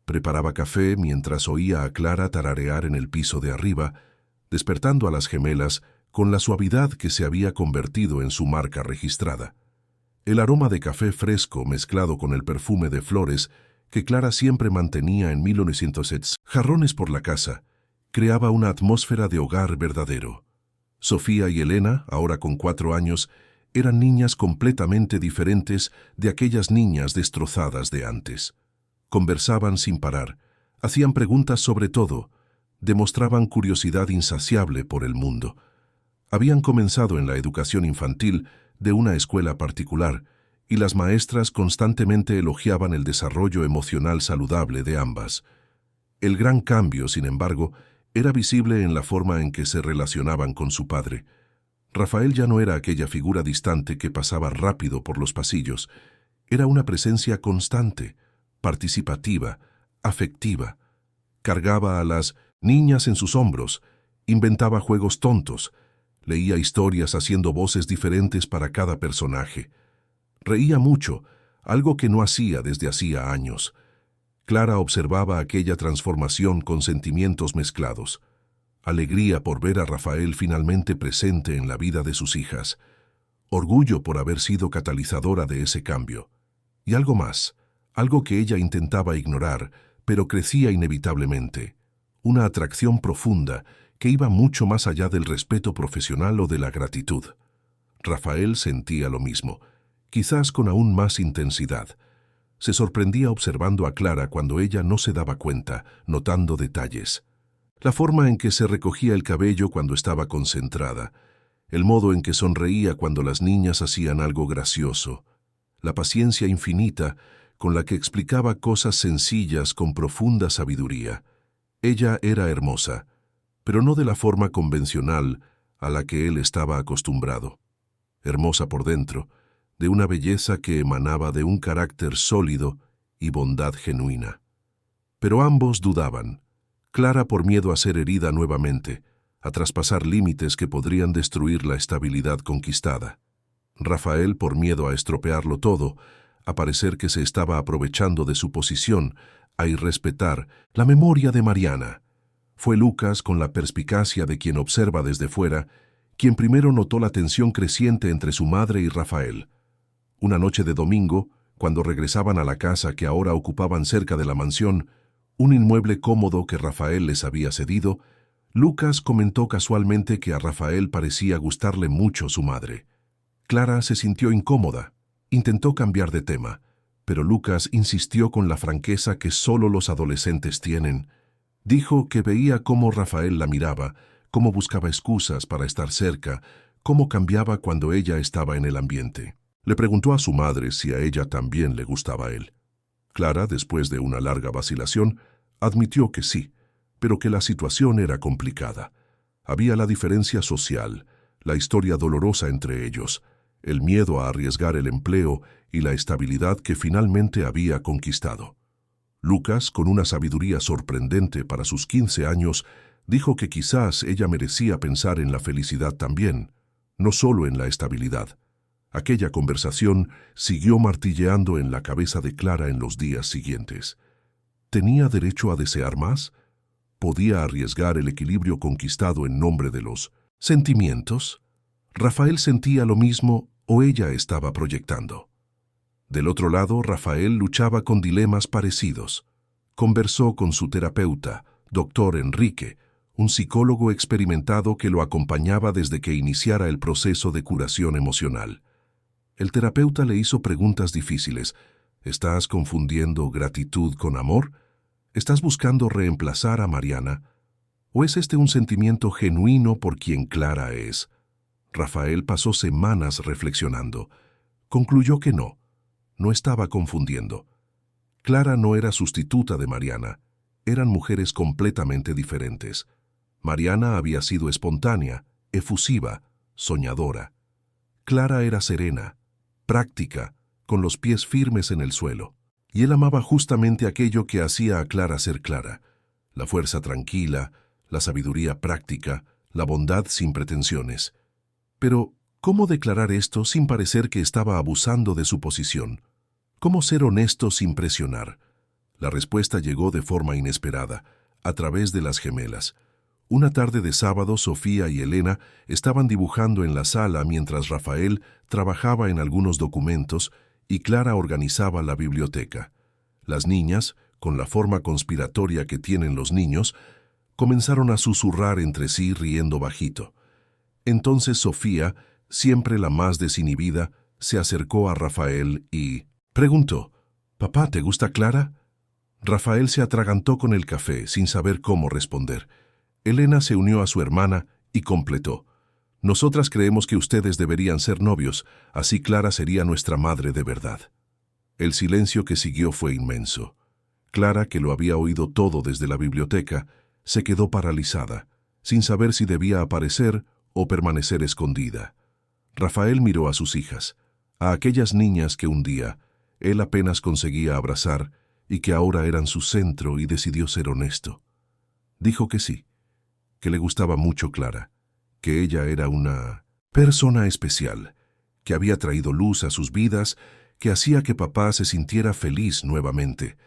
Speaker 1: Preparaba café mientras oía a Clara tararear en el piso de arriba, despertando a las gemelas con la suavidad que se había convertido en su marca registrada. El aroma de café fresco mezclado con el perfume de flores que Clara siempre mantenía en 1900 jarrones por la casa, creaba una atmósfera de hogar verdadero. Sofía y Elena, ahora con 4 años, eran niñas completamente diferentes de aquellas niñas destrozadas de antes. Conversaban sin parar, hacían preguntas sobre todo, demostraban curiosidad insaciable por el mundo. Habían comenzado en la educación infantil de una escuela particular y las maestras constantemente elogiaban el desarrollo emocional saludable de ambas. El gran cambio, sin embargo, era visible en la forma en que se relacionaban con su padre. Rafael ya no era aquella figura distante que pasaba rápido por los pasillos. Era una presencia constante, participativa, afectiva. Cargaba a las niñas en sus hombros, inventaba juegos tontos, leía historias haciendo voces diferentes para cada personaje. Reía mucho, algo que no hacía desde hacía años. Clara observaba aquella transformación con sentimientos mezclados. Alegría por ver a Rafael finalmente presente en la vida de sus hijas. Orgullo por haber sido catalizadora de ese cambio. Y algo más, algo que ella intentaba ignorar, pero crecía inevitablemente. Una atracción profunda que iba mucho más allá del respeto profesional o de la gratitud. Rafael sentía lo mismo, quizás con aún más intensidad. Se sorprendía observando a Clara cuando ella no se daba cuenta, notando detalles. La forma en que se recogía el cabello cuando estaba concentrada, el modo en que sonreía cuando las niñas hacían algo gracioso, la paciencia infinita con la que explicaba cosas sencillas con profunda sabiduría. Ella era hermosa, pero no de la forma convencional a la que él estaba acostumbrado. Hermosa por dentro, de una belleza que emanaba de un carácter sólido y bondad genuina. Pero ambos dudaban. Clara por miedo a ser herida nuevamente, a traspasar límites que podrían destruir la estabilidad conquistada. Rafael por miedo a estropearlo todo, a parecer que se estaba aprovechando de su posición, a irrespetar la memoria de Mariana. Fue Lucas, con la perspicacia de quien observa desde fuera, quien primero notó la tensión creciente entre su madre y Rafael. Una noche de domingo, cuando regresaban a la casa que ahora ocupaban cerca de la mansión, un inmueble cómodo que Rafael les había cedido, Lucas comentó casualmente que a Rafael parecía gustarle mucho su madre. Clara se sintió incómoda, intentó cambiar de tema, pero Lucas insistió con la franqueza que solo los adolescentes tienen. Dijo que veía cómo Rafael la miraba, cómo buscaba excusas para estar cerca, cómo cambiaba cuando ella estaba en el ambiente. Le preguntó a su madre si a ella también le gustaba él. Clara, después de una larga vacilación, admitió que sí, pero que la situación era complicada. Había la diferencia social, la historia dolorosa entre ellos, el miedo a arriesgar el empleo y la estabilidad que finalmente había conquistado. Lucas, con una sabiduría sorprendente para sus 15 años, dijo que quizás ella merecía pensar en la felicidad también, no solo en la estabilidad. Aquella conversación siguió martilleando en la cabeza de Clara en los días siguientes. ¿Tenía derecho a desear más? ¿Podía arriesgar el equilibrio conquistado en nombre de los sentimientos? ¿Rafael sentía lo mismo o ella estaba proyectando? Del otro lado, Rafael luchaba con dilemas parecidos. Conversó con su terapeuta, doctor Enrique, un psicólogo experimentado que lo acompañaba desde que iniciara el proceso de curación emocional. El terapeuta le hizo preguntas difíciles. ¿Estás confundiendo gratitud con amor? ¿Estás buscando reemplazar a Mariana? ¿O es este un sentimiento genuino por quien Clara es? Rafael pasó semanas reflexionando. Concluyó que no estaba confundiendo. Clara no era sustituta de Mariana. Eran mujeres completamente diferentes. Mariana había sido espontánea, efusiva, soñadora. Clara era serena, práctica, con los pies firmes en el suelo. Y él amaba justamente aquello que hacía a Clara ser Clara: la fuerza tranquila, la sabiduría práctica, la bondad sin pretensiones. Pero, ¿cómo declarar esto sin parecer que estaba abusando de su posición? ¿Cómo ser honesto sin presionar? La respuesta llegó de forma inesperada, a través de las gemelas. Una tarde de sábado, Sofía y Elena estaban dibujando en la sala mientras Rafael trabajaba en algunos documentos y Clara organizaba la biblioteca. Las niñas, con la forma conspiratoria que tienen los niños, comenzaron a susurrar entre sí riendo bajito. Entonces Sofía, siempre la más desinhibida, se acercó a Rafael y preguntó: «¿Papá, te gusta Clara?». Rafael se atragantó con el café sin saber cómo responder. Elena se unió a su hermana y completó: Nosotras creemos que ustedes deberían ser novios, así Clara sería nuestra madre de verdad. El silencio que siguió fue inmenso. Clara, que lo había oído todo desde la biblioteca, se quedó paralizada, sin saber si debía aparecer o permanecer escondida. Rafael miró a sus hijas, a aquellas niñas que un día él apenas conseguía abrazar y que ahora eran su centro, y decidió ser honesto. Dijo que sí, que le gustaba mucho Clara, que ella era una persona especial, que había traído luz a sus vidas, que hacía que papá se sintiera feliz nuevamente,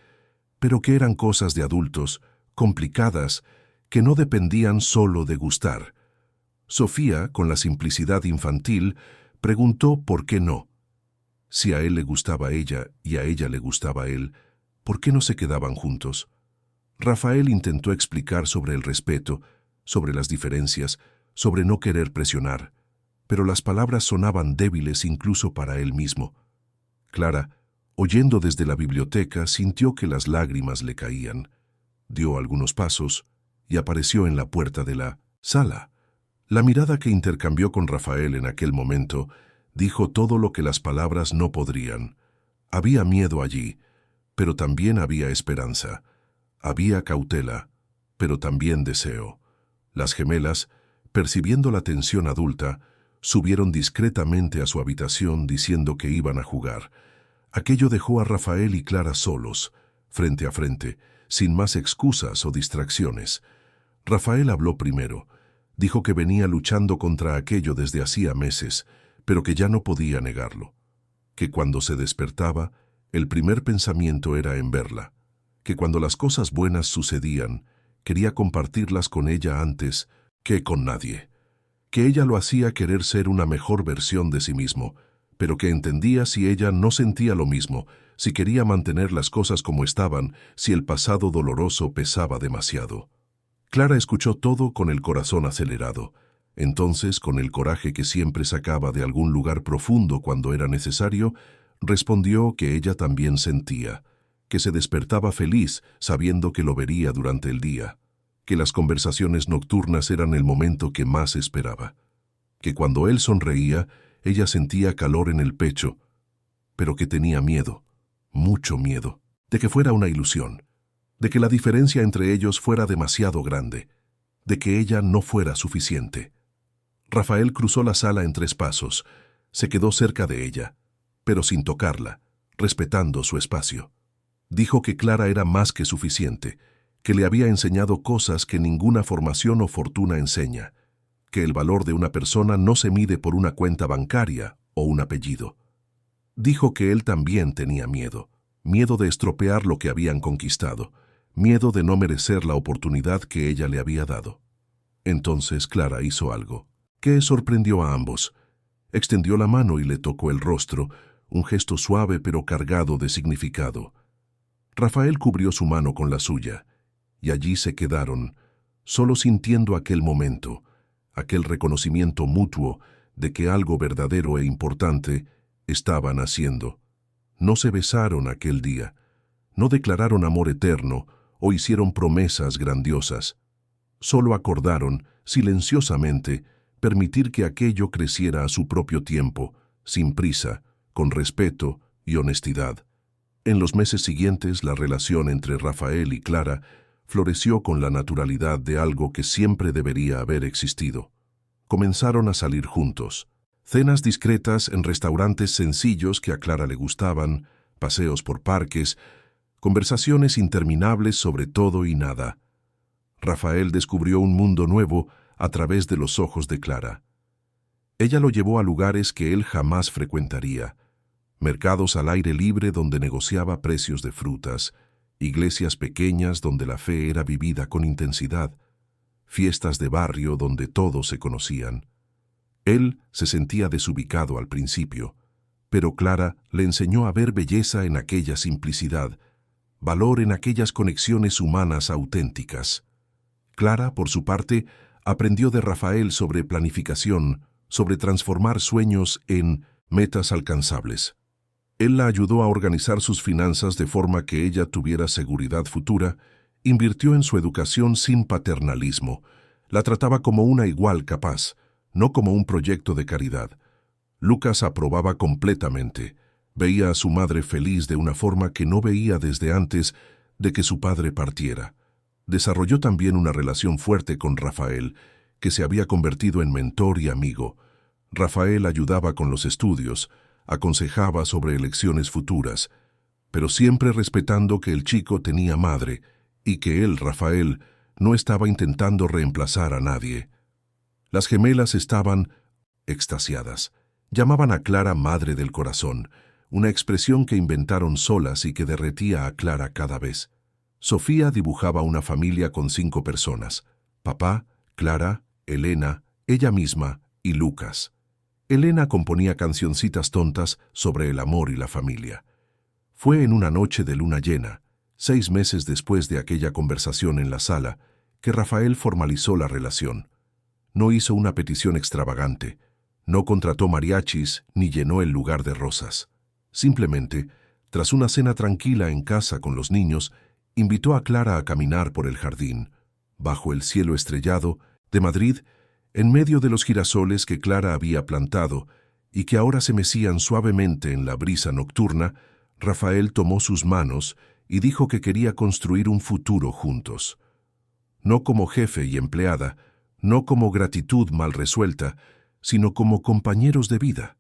Speaker 1: pero que eran cosas de adultos, complicadas, que no dependían solo de gustar. Sofía, con la simplicidad infantil, preguntó por qué no. Si a él le gustaba ella y a ella le gustaba él, ¿por qué no se quedaban juntos? Rafael intentó explicar sobre el respeto, sobre las diferencias, sobre no querer presionar, pero las palabras sonaban débiles incluso para él mismo. Clara, oyendo desde la biblioteca, sintió que las lágrimas le caían. Dio algunos pasos y apareció en la puerta de la sala. La mirada que intercambió con Rafael en aquel momento dijo todo lo que las palabras no podrían. Había miedo allí, pero también había esperanza. Había cautela, pero también deseo. Las gemelas, percibiendo la tensión adulta, subieron discretamente a su habitación diciendo que iban a jugar. Aquello dejó a Rafael y Clara solos, frente a frente, sin más excusas o distracciones. Rafael habló primero. Dijo que venía luchando contra aquello desde hacía meses, pero que ya no podía negarlo. Que cuando se despertaba, el primer pensamiento era en verla. Que cuando las cosas buenas sucedían, quería compartirlas con ella antes que con nadie. Que ella lo hacía querer ser una mejor versión de sí mismo, pero que entendía si ella no sentía lo mismo, si quería mantener las cosas como estaban, si el pasado doloroso pesaba demasiado. Clara escuchó todo con el corazón acelerado. Entonces, con el coraje que siempre sacaba de algún lugar profundo cuando era necesario, respondió que ella también sentía, que se despertaba feliz sabiendo que lo vería durante el día, que las conversaciones nocturnas eran el momento que más esperaba, que cuando él sonreía, ella sentía calor en el pecho, pero que tenía miedo, mucho miedo, de que fuera una ilusión, de que la diferencia entre ellos fuera demasiado grande, de que ella no fuera suficiente. Rafael cruzó la sala en 3 pasos, se quedó cerca de ella, pero sin tocarla, respetando su espacio. Dijo que Clara era más que suficiente, que le había enseñado cosas que ninguna formación o fortuna enseña, que el valor de una persona no se mide por una cuenta bancaria o un apellido. Dijo que él también tenía miedo, miedo de estropear lo que habían conquistado, miedo de no merecer la oportunidad que ella le había dado. Entonces Clara hizo algo que sorprendió a ambos. Extendió la mano y le tocó el rostro, un gesto suave pero cargado de significado. Rafael cubrió su mano con la suya, y allí se quedaron, solo sintiendo aquel momento, aquel reconocimiento mutuo de que algo verdadero e importante estaban haciendo. No se besaron aquel día, no declararon amor eterno o hicieron promesas grandiosas. Solo acordaron, silenciosamente, permitir que aquello creciera a su propio tiempo, sin prisa, con respeto y honestidad. En los meses siguientes, la relación entre Rafael y Clara floreció con la naturalidad de algo que siempre debería haber existido. Comenzaron a salir juntos. Cenas discretas en restaurantes sencillos que a Clara le gustaban, paseos por parques, conversaciones interminables sobre todo y nada. Rafael descubrió un mundo nuevo a través de los ojos de Clara. Ella lo llevó a lugares que él jamás frecuentaría, mercados al aire libre donde negociaba precios de frutas, iglesias pequeñas donde la fe era vivida con intensidad, fiestas de barrio donde todos se conocían. Él se sentía desubicado al principio, pero Clara le enseñó a ver belleza en aquella simplicidad, valor en aquellas conexiones humanas auténticas. Clara, por su parte, aprendió de Rafael sobre planificación, sobre transformar sueños en metas alcanzables. Él la ayudó a organizar sus finanzas de forma que ella tuviera seguridad futura, invirtió en su educación sin paternalismo, la trataba como una igual capaz, no como un proyecto de caridad. Lucas aprobaba completamente. Veía a su madre feliz de una forma que no veía desde antes de que su padre partiera. Desarrolló también una relación fuerte con Rafael, que se había convertido en mentor y amigo. Rafael ayudaba con los estudios, aconsejaba sobre elecciones futuras, pero siempre respetando que el chico tenía madre y que él, Rafael, no estaba intentando reemplazar a nadie. Las gemelas estaban extasiadas. Llamaban a Clara Madre del Corazón, una expresión que inventaron solas y que derretía a Clara cada vez. Sofía dibujaba una familia con 5 personas: papá, Clara, Elena, ella misma y Lucas. Elena componía cancioncitas tontas sobre el amor y la familia. Fue en una noche de luna llena, 6 meses después de aquella conversación en la sala, que Rafael formalizó la relación. No hizo una petición extravagante, no contrató mariachis ni llenó el lugar de rosas. Simplemente, tras una cena tranquila en casa con los niños, invitó a Clara a caminar por el jardín, bajo el cielo estrellado de Madrid, en medio de los girasoles que Clara había plantado y que ahora se mecían suavemente en la brisa nocturna. Rafael tomó sus manos y dijo que quería construir un futuro juntos. No como jefe y empleada, no como gratitud mal resuelta, sino como compañeros de vida,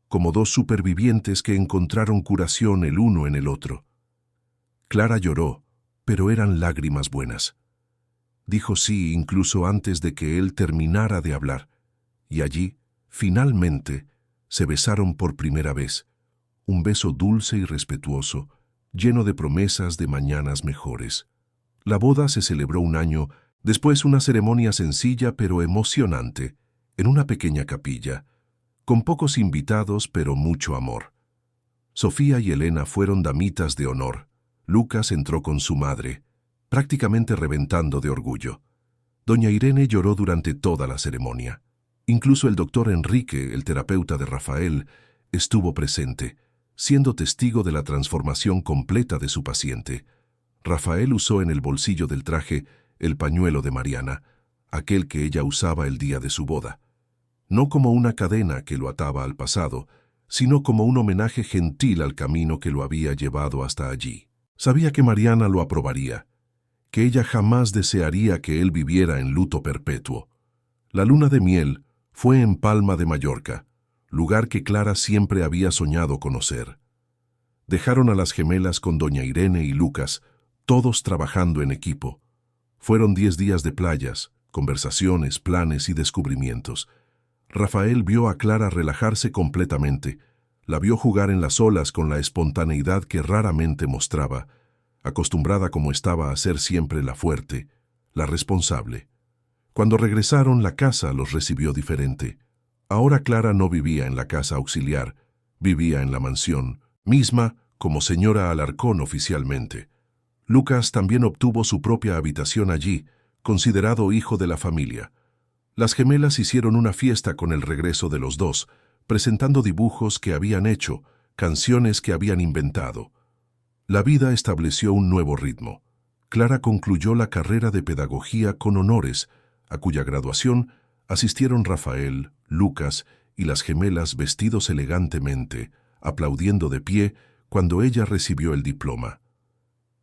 Speaker 1: como 2 supervivientes que encontraron curación el uno en el otro. Clara lloró, pero eran lágrimas buenas. Dijo sí incluso antes de que él terminara de hablar, y allí, finalmente, se besaron por primera vez, un beso dulce y respetuoso, lleno de promesas de mañanas mejores. La boda se celebró un año después, una ceremonia sencilla pero emocionante, en una pequeña capilla, con pocos invitados pero mucho amor. Sofía y Elena fueron damitas de honor. Lucas entró con su madre, prácticamente reventando de orgullo. Doña Irene lloró durante toda la ceremonia. Incluso el doctor Enrique, el terapeuta de Rafael, estuvo presente, siendo testigo de la transformación completa de su paciente. Rafael usó en el bolsillo del traje el pañuelo de Mariana, aquel que ella usaba el día de su boda. No como una cadena que lo ataba al pasado, sino como un homenaje gentil al camino que lo había llevado hasta allí. Sabía que Mariana lo aprobaría, que ella jamás desearía que él viviera en luto perpetuo. La luna de miel fue en Palma de Mallorca, lugar que Clara siempre había soñado conocer. Dejaron a las gemelas con doña Irene y Lucas, todos trabajando en equipo. Fueron 10 días de playas, conversaciones, planes y descubrimientos. Rafael vio a Clara relajarse completamente. La vio jugar en las olas con la espontaneidad que raramente mostraba, acostumbrada como estaba a ser siempre la fuerte, la responsable. Cuando regresaron, la casa los recibió diferente. Ahora Clara no vivía en la casa auxiliar, vivía en la mansión, misma como señora Alarcón oficialmente. Lucas también obtuvo su propia habitación allí, considerado hijo de la familia. Las gemelas hicieron una fiesta con el regreso de los dos, presentando dibujos que habían hecho, canciones que habían inventado. La vida estableció un nuevo ritmo. Clara concluyó la carrera de pedagogía con honores, a cuya graduación asistieron Rafael, Lucas y las gemelas vestidos elegantemente, aplaudiendo de pie cuando ella recibió el diploma.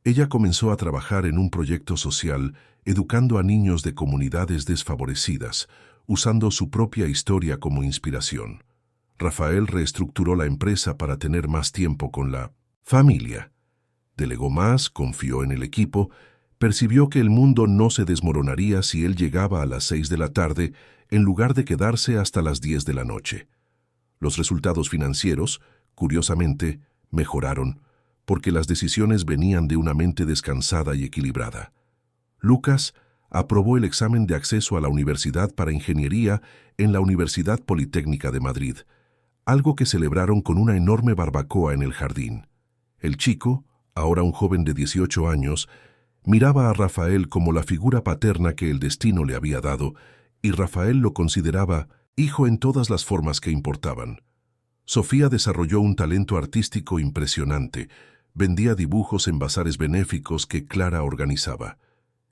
Speaker 1: Ella comenzó a trabajar en un proyecto social educando a niños de comunidades desfavorecidas, usando su propia historia como inspiración. Rafael reestructuró la empresa para tener más tiempo con la familia. Delegó más, confió en el equipo, percibió que el mundo no se desmoronaría si él llegaba a las 6 de la tarde en lugar de quedarse hasta las 10 de la noche. Los resultados financieros, curiosamente, mejoraron, porque las decisiones venían de una mente descansada y equilibrada. Lucas aprobó el examen de acceso a la Universidad para Ingeniería en la Universidad Politécnica de Madrid, algo que celebraron con una enorme barbacoa en el jardín. El chico, ahora un joven de 18 años, miraba a Rafael como la figura paterna que el destino le había dado, y Rafael lo consideraba hijo en todas las formas que importaban. Sofía desarrolló un talento artístico impresionante, vendía dibujos en bazares benéficos que Clara organizaba.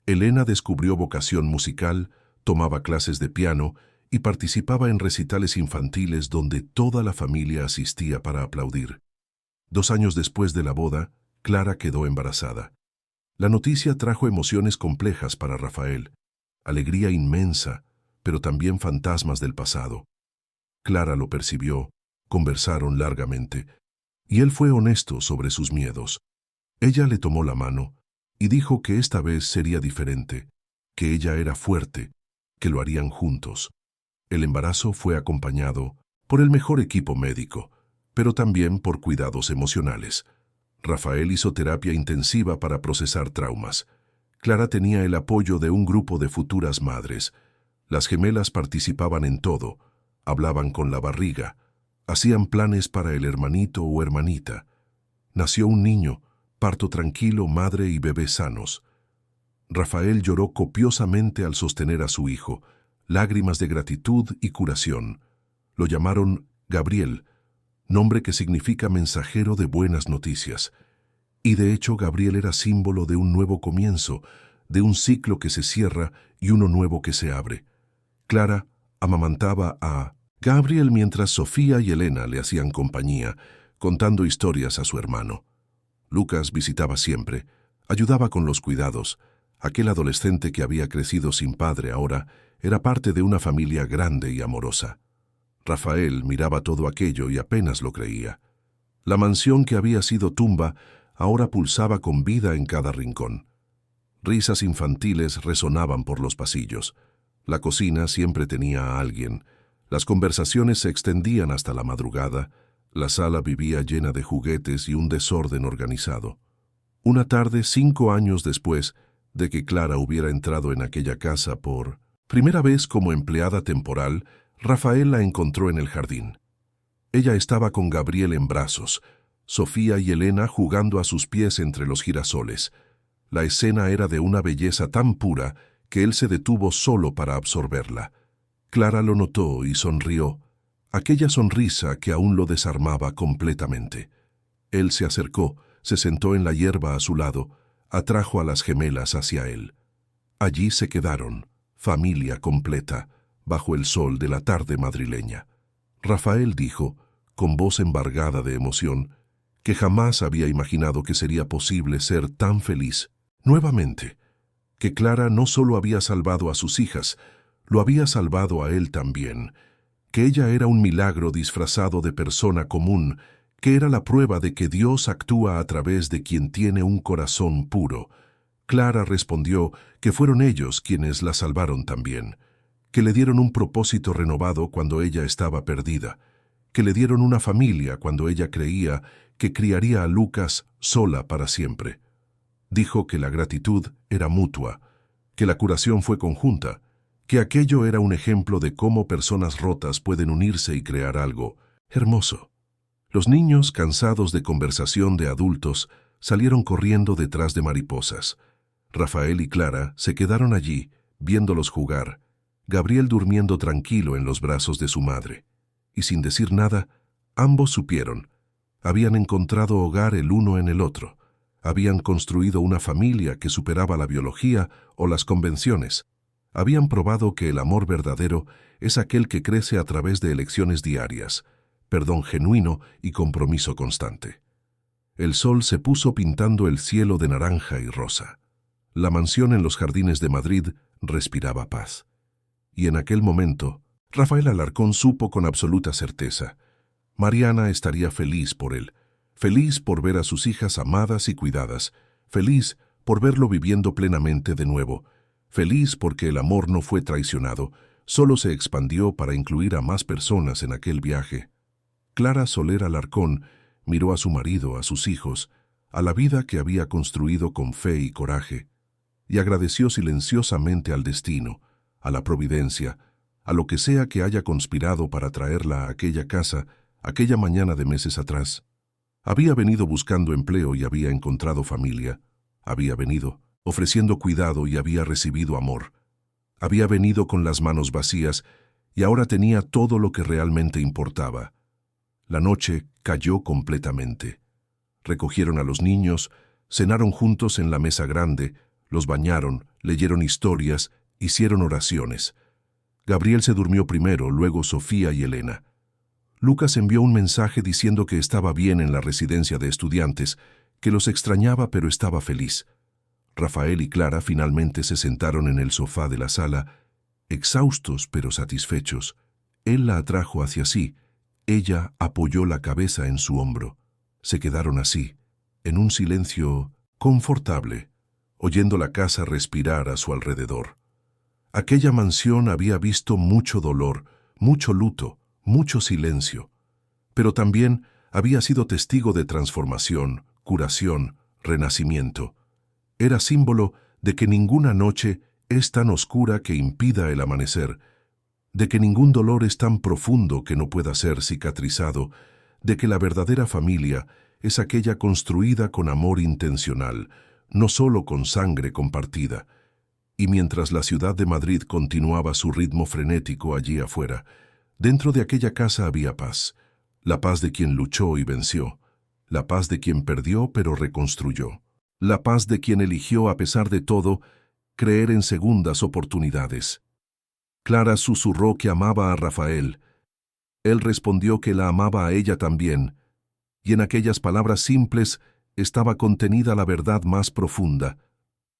Speaker 1: Elena descubrió vocación musical, tomaba clases de piano y participaba en recitales infantiles donde toda la familia asistía para aplaudir. 2 años después de la boda, Clara quedó embarazada. La noticia trajo emociones complejas para Rafael, alegría inmensa, pero también fantasmas del pasado. Clara lo percibió, conversaron largamente, y él fue honesto sobre sus miedos. Ella le tomó la mano y dijo que esta vez sería diferente, que ella era fuerte, que lo harían juntos. El embarazo fue acompañado por el mejor equipo médico, pero también por cuidados emocionales. Rafael hizo terapia intensiva para procesar traumas. Clara tenía el apoyo de un grupo de futuras madres. Las gemelas participaban en todo, hablaban con la barriga, hacían planes para el hermanito o hermanita. Nació un niño, parto tranquilo, madre y bebé sanos. Rafael lloró copiosamente al sostener a su hijo, lágrimas de gratitud y curación. Lo llamaron Gabriel, nombre que significa mensajero de buenas noticias. Y de hecho Gabriel era símbolo de un nuevo comienzo, de un ciclo que se cierra y uno nuevo que se abre. Clara amamantaba a Gabriel mientras Sofía y Elena le hacían compañía, contando historias a su hermano. Lucas visitaba siempre, ayudaba con los cuidados. Aquel adolescente que había crecido sin padre ahora era parte de una familia grande y amorosa. Rafael miraba todo aquello y apenas lo creía. La mansión que había sido tumba ahora pulsaba con vida en cada rincón. Risas infantiles resonaban por los pasillos. La cocina siempre tenía a alguien. Las conversaciones se extendían hasta la madrugada. La sala vivía llena de juguetes y un desorden organizado. Una tarde, 5 años después de que Clara hubiera entrado en aquella casa por primera vez como empleada temporal, Rafael la encontró en el jardín. Ella estaba con Gabriel en brazos, Sofía y Elena jugando a sus pies entre los girasoles. La escena era de una belleza tan pura que él se detuvo solo para absorberla. Clara lo notó y sonrió, aquella sonrisa que aún lo desarmaba completamente. Él se acercó, se sentó en la hierba a su lado, atrajo a las gemelas hacia él. Allí se quedaron, familia completa, bajo el sol de la tarde madrileña. Rafael dijo, con voz embargada de emoción, que jamás había imaginado que sería posible ser tan feliz nuevamente, que Clara no solo había salvado a sus hijas, lo había salvado a él también, que ella era un milagro disfrazado de persona común, que era la prueba de que Dios actúa a través de quien tiene un corazón puro. Clara respondió que fueron ellos quienes la salvaron también, que le dieron un propósito renovado cuando ella estaba perdida, que le dieron una familia cuando ella creía que criaría a Lucas sola para siempre. Dijo que la gratitud era mutua, que la curación fue conjunta, que aquello era un ejemplo de cómo personas rotas pueden unirse y crear algo hermoso. Los niños, cansados de conversación de adultos, salieron corriendo detrás de mariposas. Rafael y Clara se quedaron allí, viéndolos jugar, Gabriel durmiendo tranquilo en los brazos de su madre. Y sin decir nada, ambos supieron. Habían encontrado hogar el uno en el otro. Habían construido una familia que superaba la biología o las convenciones. Habían probado que el amor verdadero es aquel que crece a través de elecciones diarias, perdón genuino y compromiso constante. El sol se puso pintando el cielo de naranja y rosa. La mansión en los jardines de Madrid respiraba paz. Y en aquel momento, Rafael Alarcón supo con absoluta certeza. Mariana estaría feliz por él, feliz por ver a sus hijas amadas y cuidadas, feliz por verlo viviendo plenamente de nuevo, feliz porque el amor no fue traicionado, solo se expandió para incluir a más personas en aquel viaje. Clara Soler Alarcón miró a su marido, a sus hijos, a la vida que había construido con fe y coraje, y agradeció silenciosamente al destino, a la providencia, a lo que sea que haya conspirado para traerla a aquella casa, aquella mañana de meses atrás. Había venido buscando empleo y había encontrado familia. Había venido ofreciendo cuidado y había recibido amor. Había venido con las manos vacías y ahora tenía todo lo que realmente importaba. La noche cayó completamente. Recogieron a los niños, cenaron juntos en la mesa grande, los bañaron, leyeron historias, hicieron oraciones. Gabriel se durmió primero, luego Sofía y Elena. Lucas envió un mensaje diciendo que estaba bien en la residencia de estudiantes, que los extrañaba pero estaba feliz. Rafael y Clara finalmente se sentaron en el sofá de la sala, exhaustos pero satisfechos. Él la atrajo hacia sí, ella apoyó la cabeza en su hombro. Se quedaron así, en un silencio confortable, oyendo la casa respirar a su alrededor. Aquella mansión había visto mucho dolor, mucho luto, mucho silencio, pero también había sido testigo de transformación, curación, renacimiento. Era símbolo de que ninguna noche es tan oscura que impida el amanecer, de que ningún dolor es tan profundo que no pueda ser cicatrizado, de que la verdadera familia es aquella construida con amor intencional, no solo con sangre compartida. Y mientras la ciudad de Madrid continuaba su ritmo frenético allí afuera, dentro de aquella casa había paz, la paz de quien luchó y venció, la paz de quien perdió pero reconstruyó, la paz de quien eligió a pesar de todo creer en segundas oportunidades. Clara susurró que amaba a Rafael. Él respondió que la amaba a ella también, y en aquellas palabras simples estaba contenida la verdad más profunda.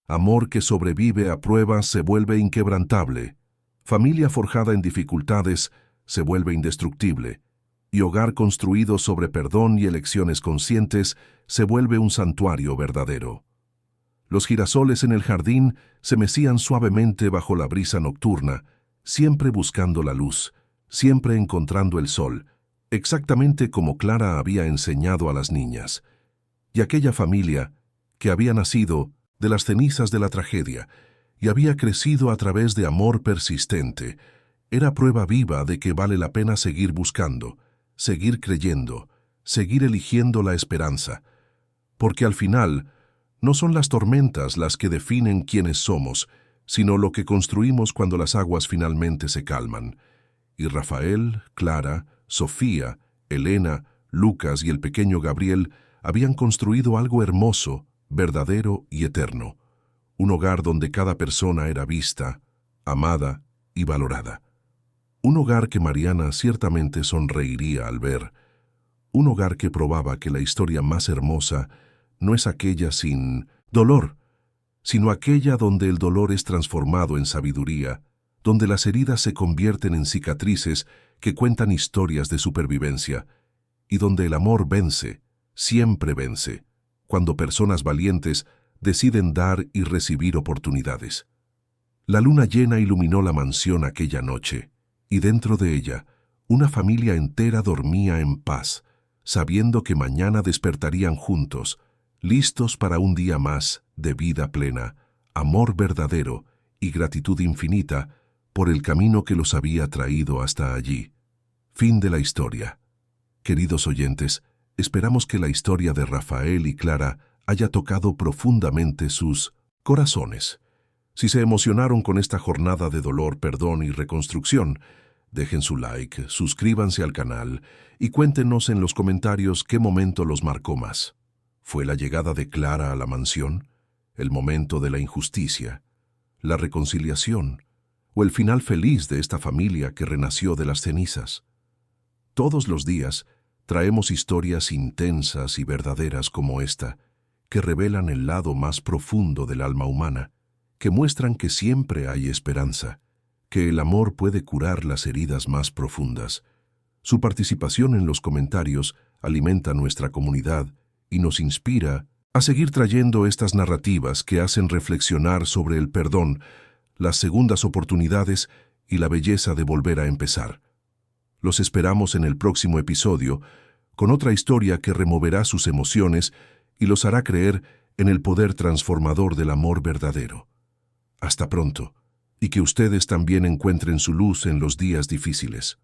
Speaker 1: Amor que sobrevive a pruebas se vuelve inquebrantable. Familia forjada en dificultades se vuelve indestructible. Y hogar construido sobre perdón y elecciones conscientes se vuelve un santuario verdadero. Los girasoles en el jardín se mecían suavemente bajo la brisa nocturna, siempre buscando la luz, siempre encontrando el sol, exactamente como Clara había enseñado a las niñas. Y aquella familia, que había nacido de las cenizas de la tragedia y había crecido a través de amor persistente, era prueba viva de que vale la pena seguir buscando, seguir creyendo, seguir eligiendo la esperanza. Porque al final, no son las tormentas las que definen quiénes somos, sino lo que construimos cuando las aguas finalmente se calman. Y Rafael, Clara, Sofía, Elena, Lucas y el pequeño Gabriel habían construido algo hermoso, verdadero y eterno. Un hogar donde cada persona era vista, amada y valorada. Un hogar que Mariana ciertamente sonreiría al ver. Un hogar que probaba que la historia más hermosa no es aquella sin dolor, sino aquella donde el dolor es transformado en sabiduría, donde las heridas se convierten en cicatrices que cuentan historias de supervivencia, y donde el amor vence, siempre vence, cuando personas valientes deciden dar y recibir oportunidades. La luna llena iluminó la mansión aquella noche, y dentro de ella, una familia entera dormía en paz, sabiendo que mañana despertarían juntos, listos para un día más de vida plena, amor verdadero y gratitud infinita por el camino que los había traído hasta allí. Fin de la historia. Queridos oyentes, esperamos que la historia de Rafael y Clara haya tocado profundamente sus corazones. Si se emocionaron con esta jornada de dolor, perdón y reconstrucción, dejen su like, suscríbanse al canal y cuéntenos en los comentarios qué momento los marcó más. ¿Fue la llegada de Clara a la mansión? ¿El momento de la injusticia? ¿La reconciliación? ¿O el final feliz de esta familia que renació de las cenizas? Todos los días traemos historias intensas y verdaderas como esta, que revelan el lado más profundo del alma humana, que muestran que siempre hay esperanza, que el amor puede curar las heridas más profundas. Su participación en los comentarios alimenta nuestra comunidad y nos inspira a seguir trayendo estas narrativas que hacen reflexionar sobre el perdón, las segundas oportunidades y la belleza de volver a empezar. Los esperamos en el próximo episodio, con otra historia que removerá sus emociones y los hará creer en el poder transformador del amor verdadero. Hasta pronto, y que ustedes también encuentren su luz en los días difíciles.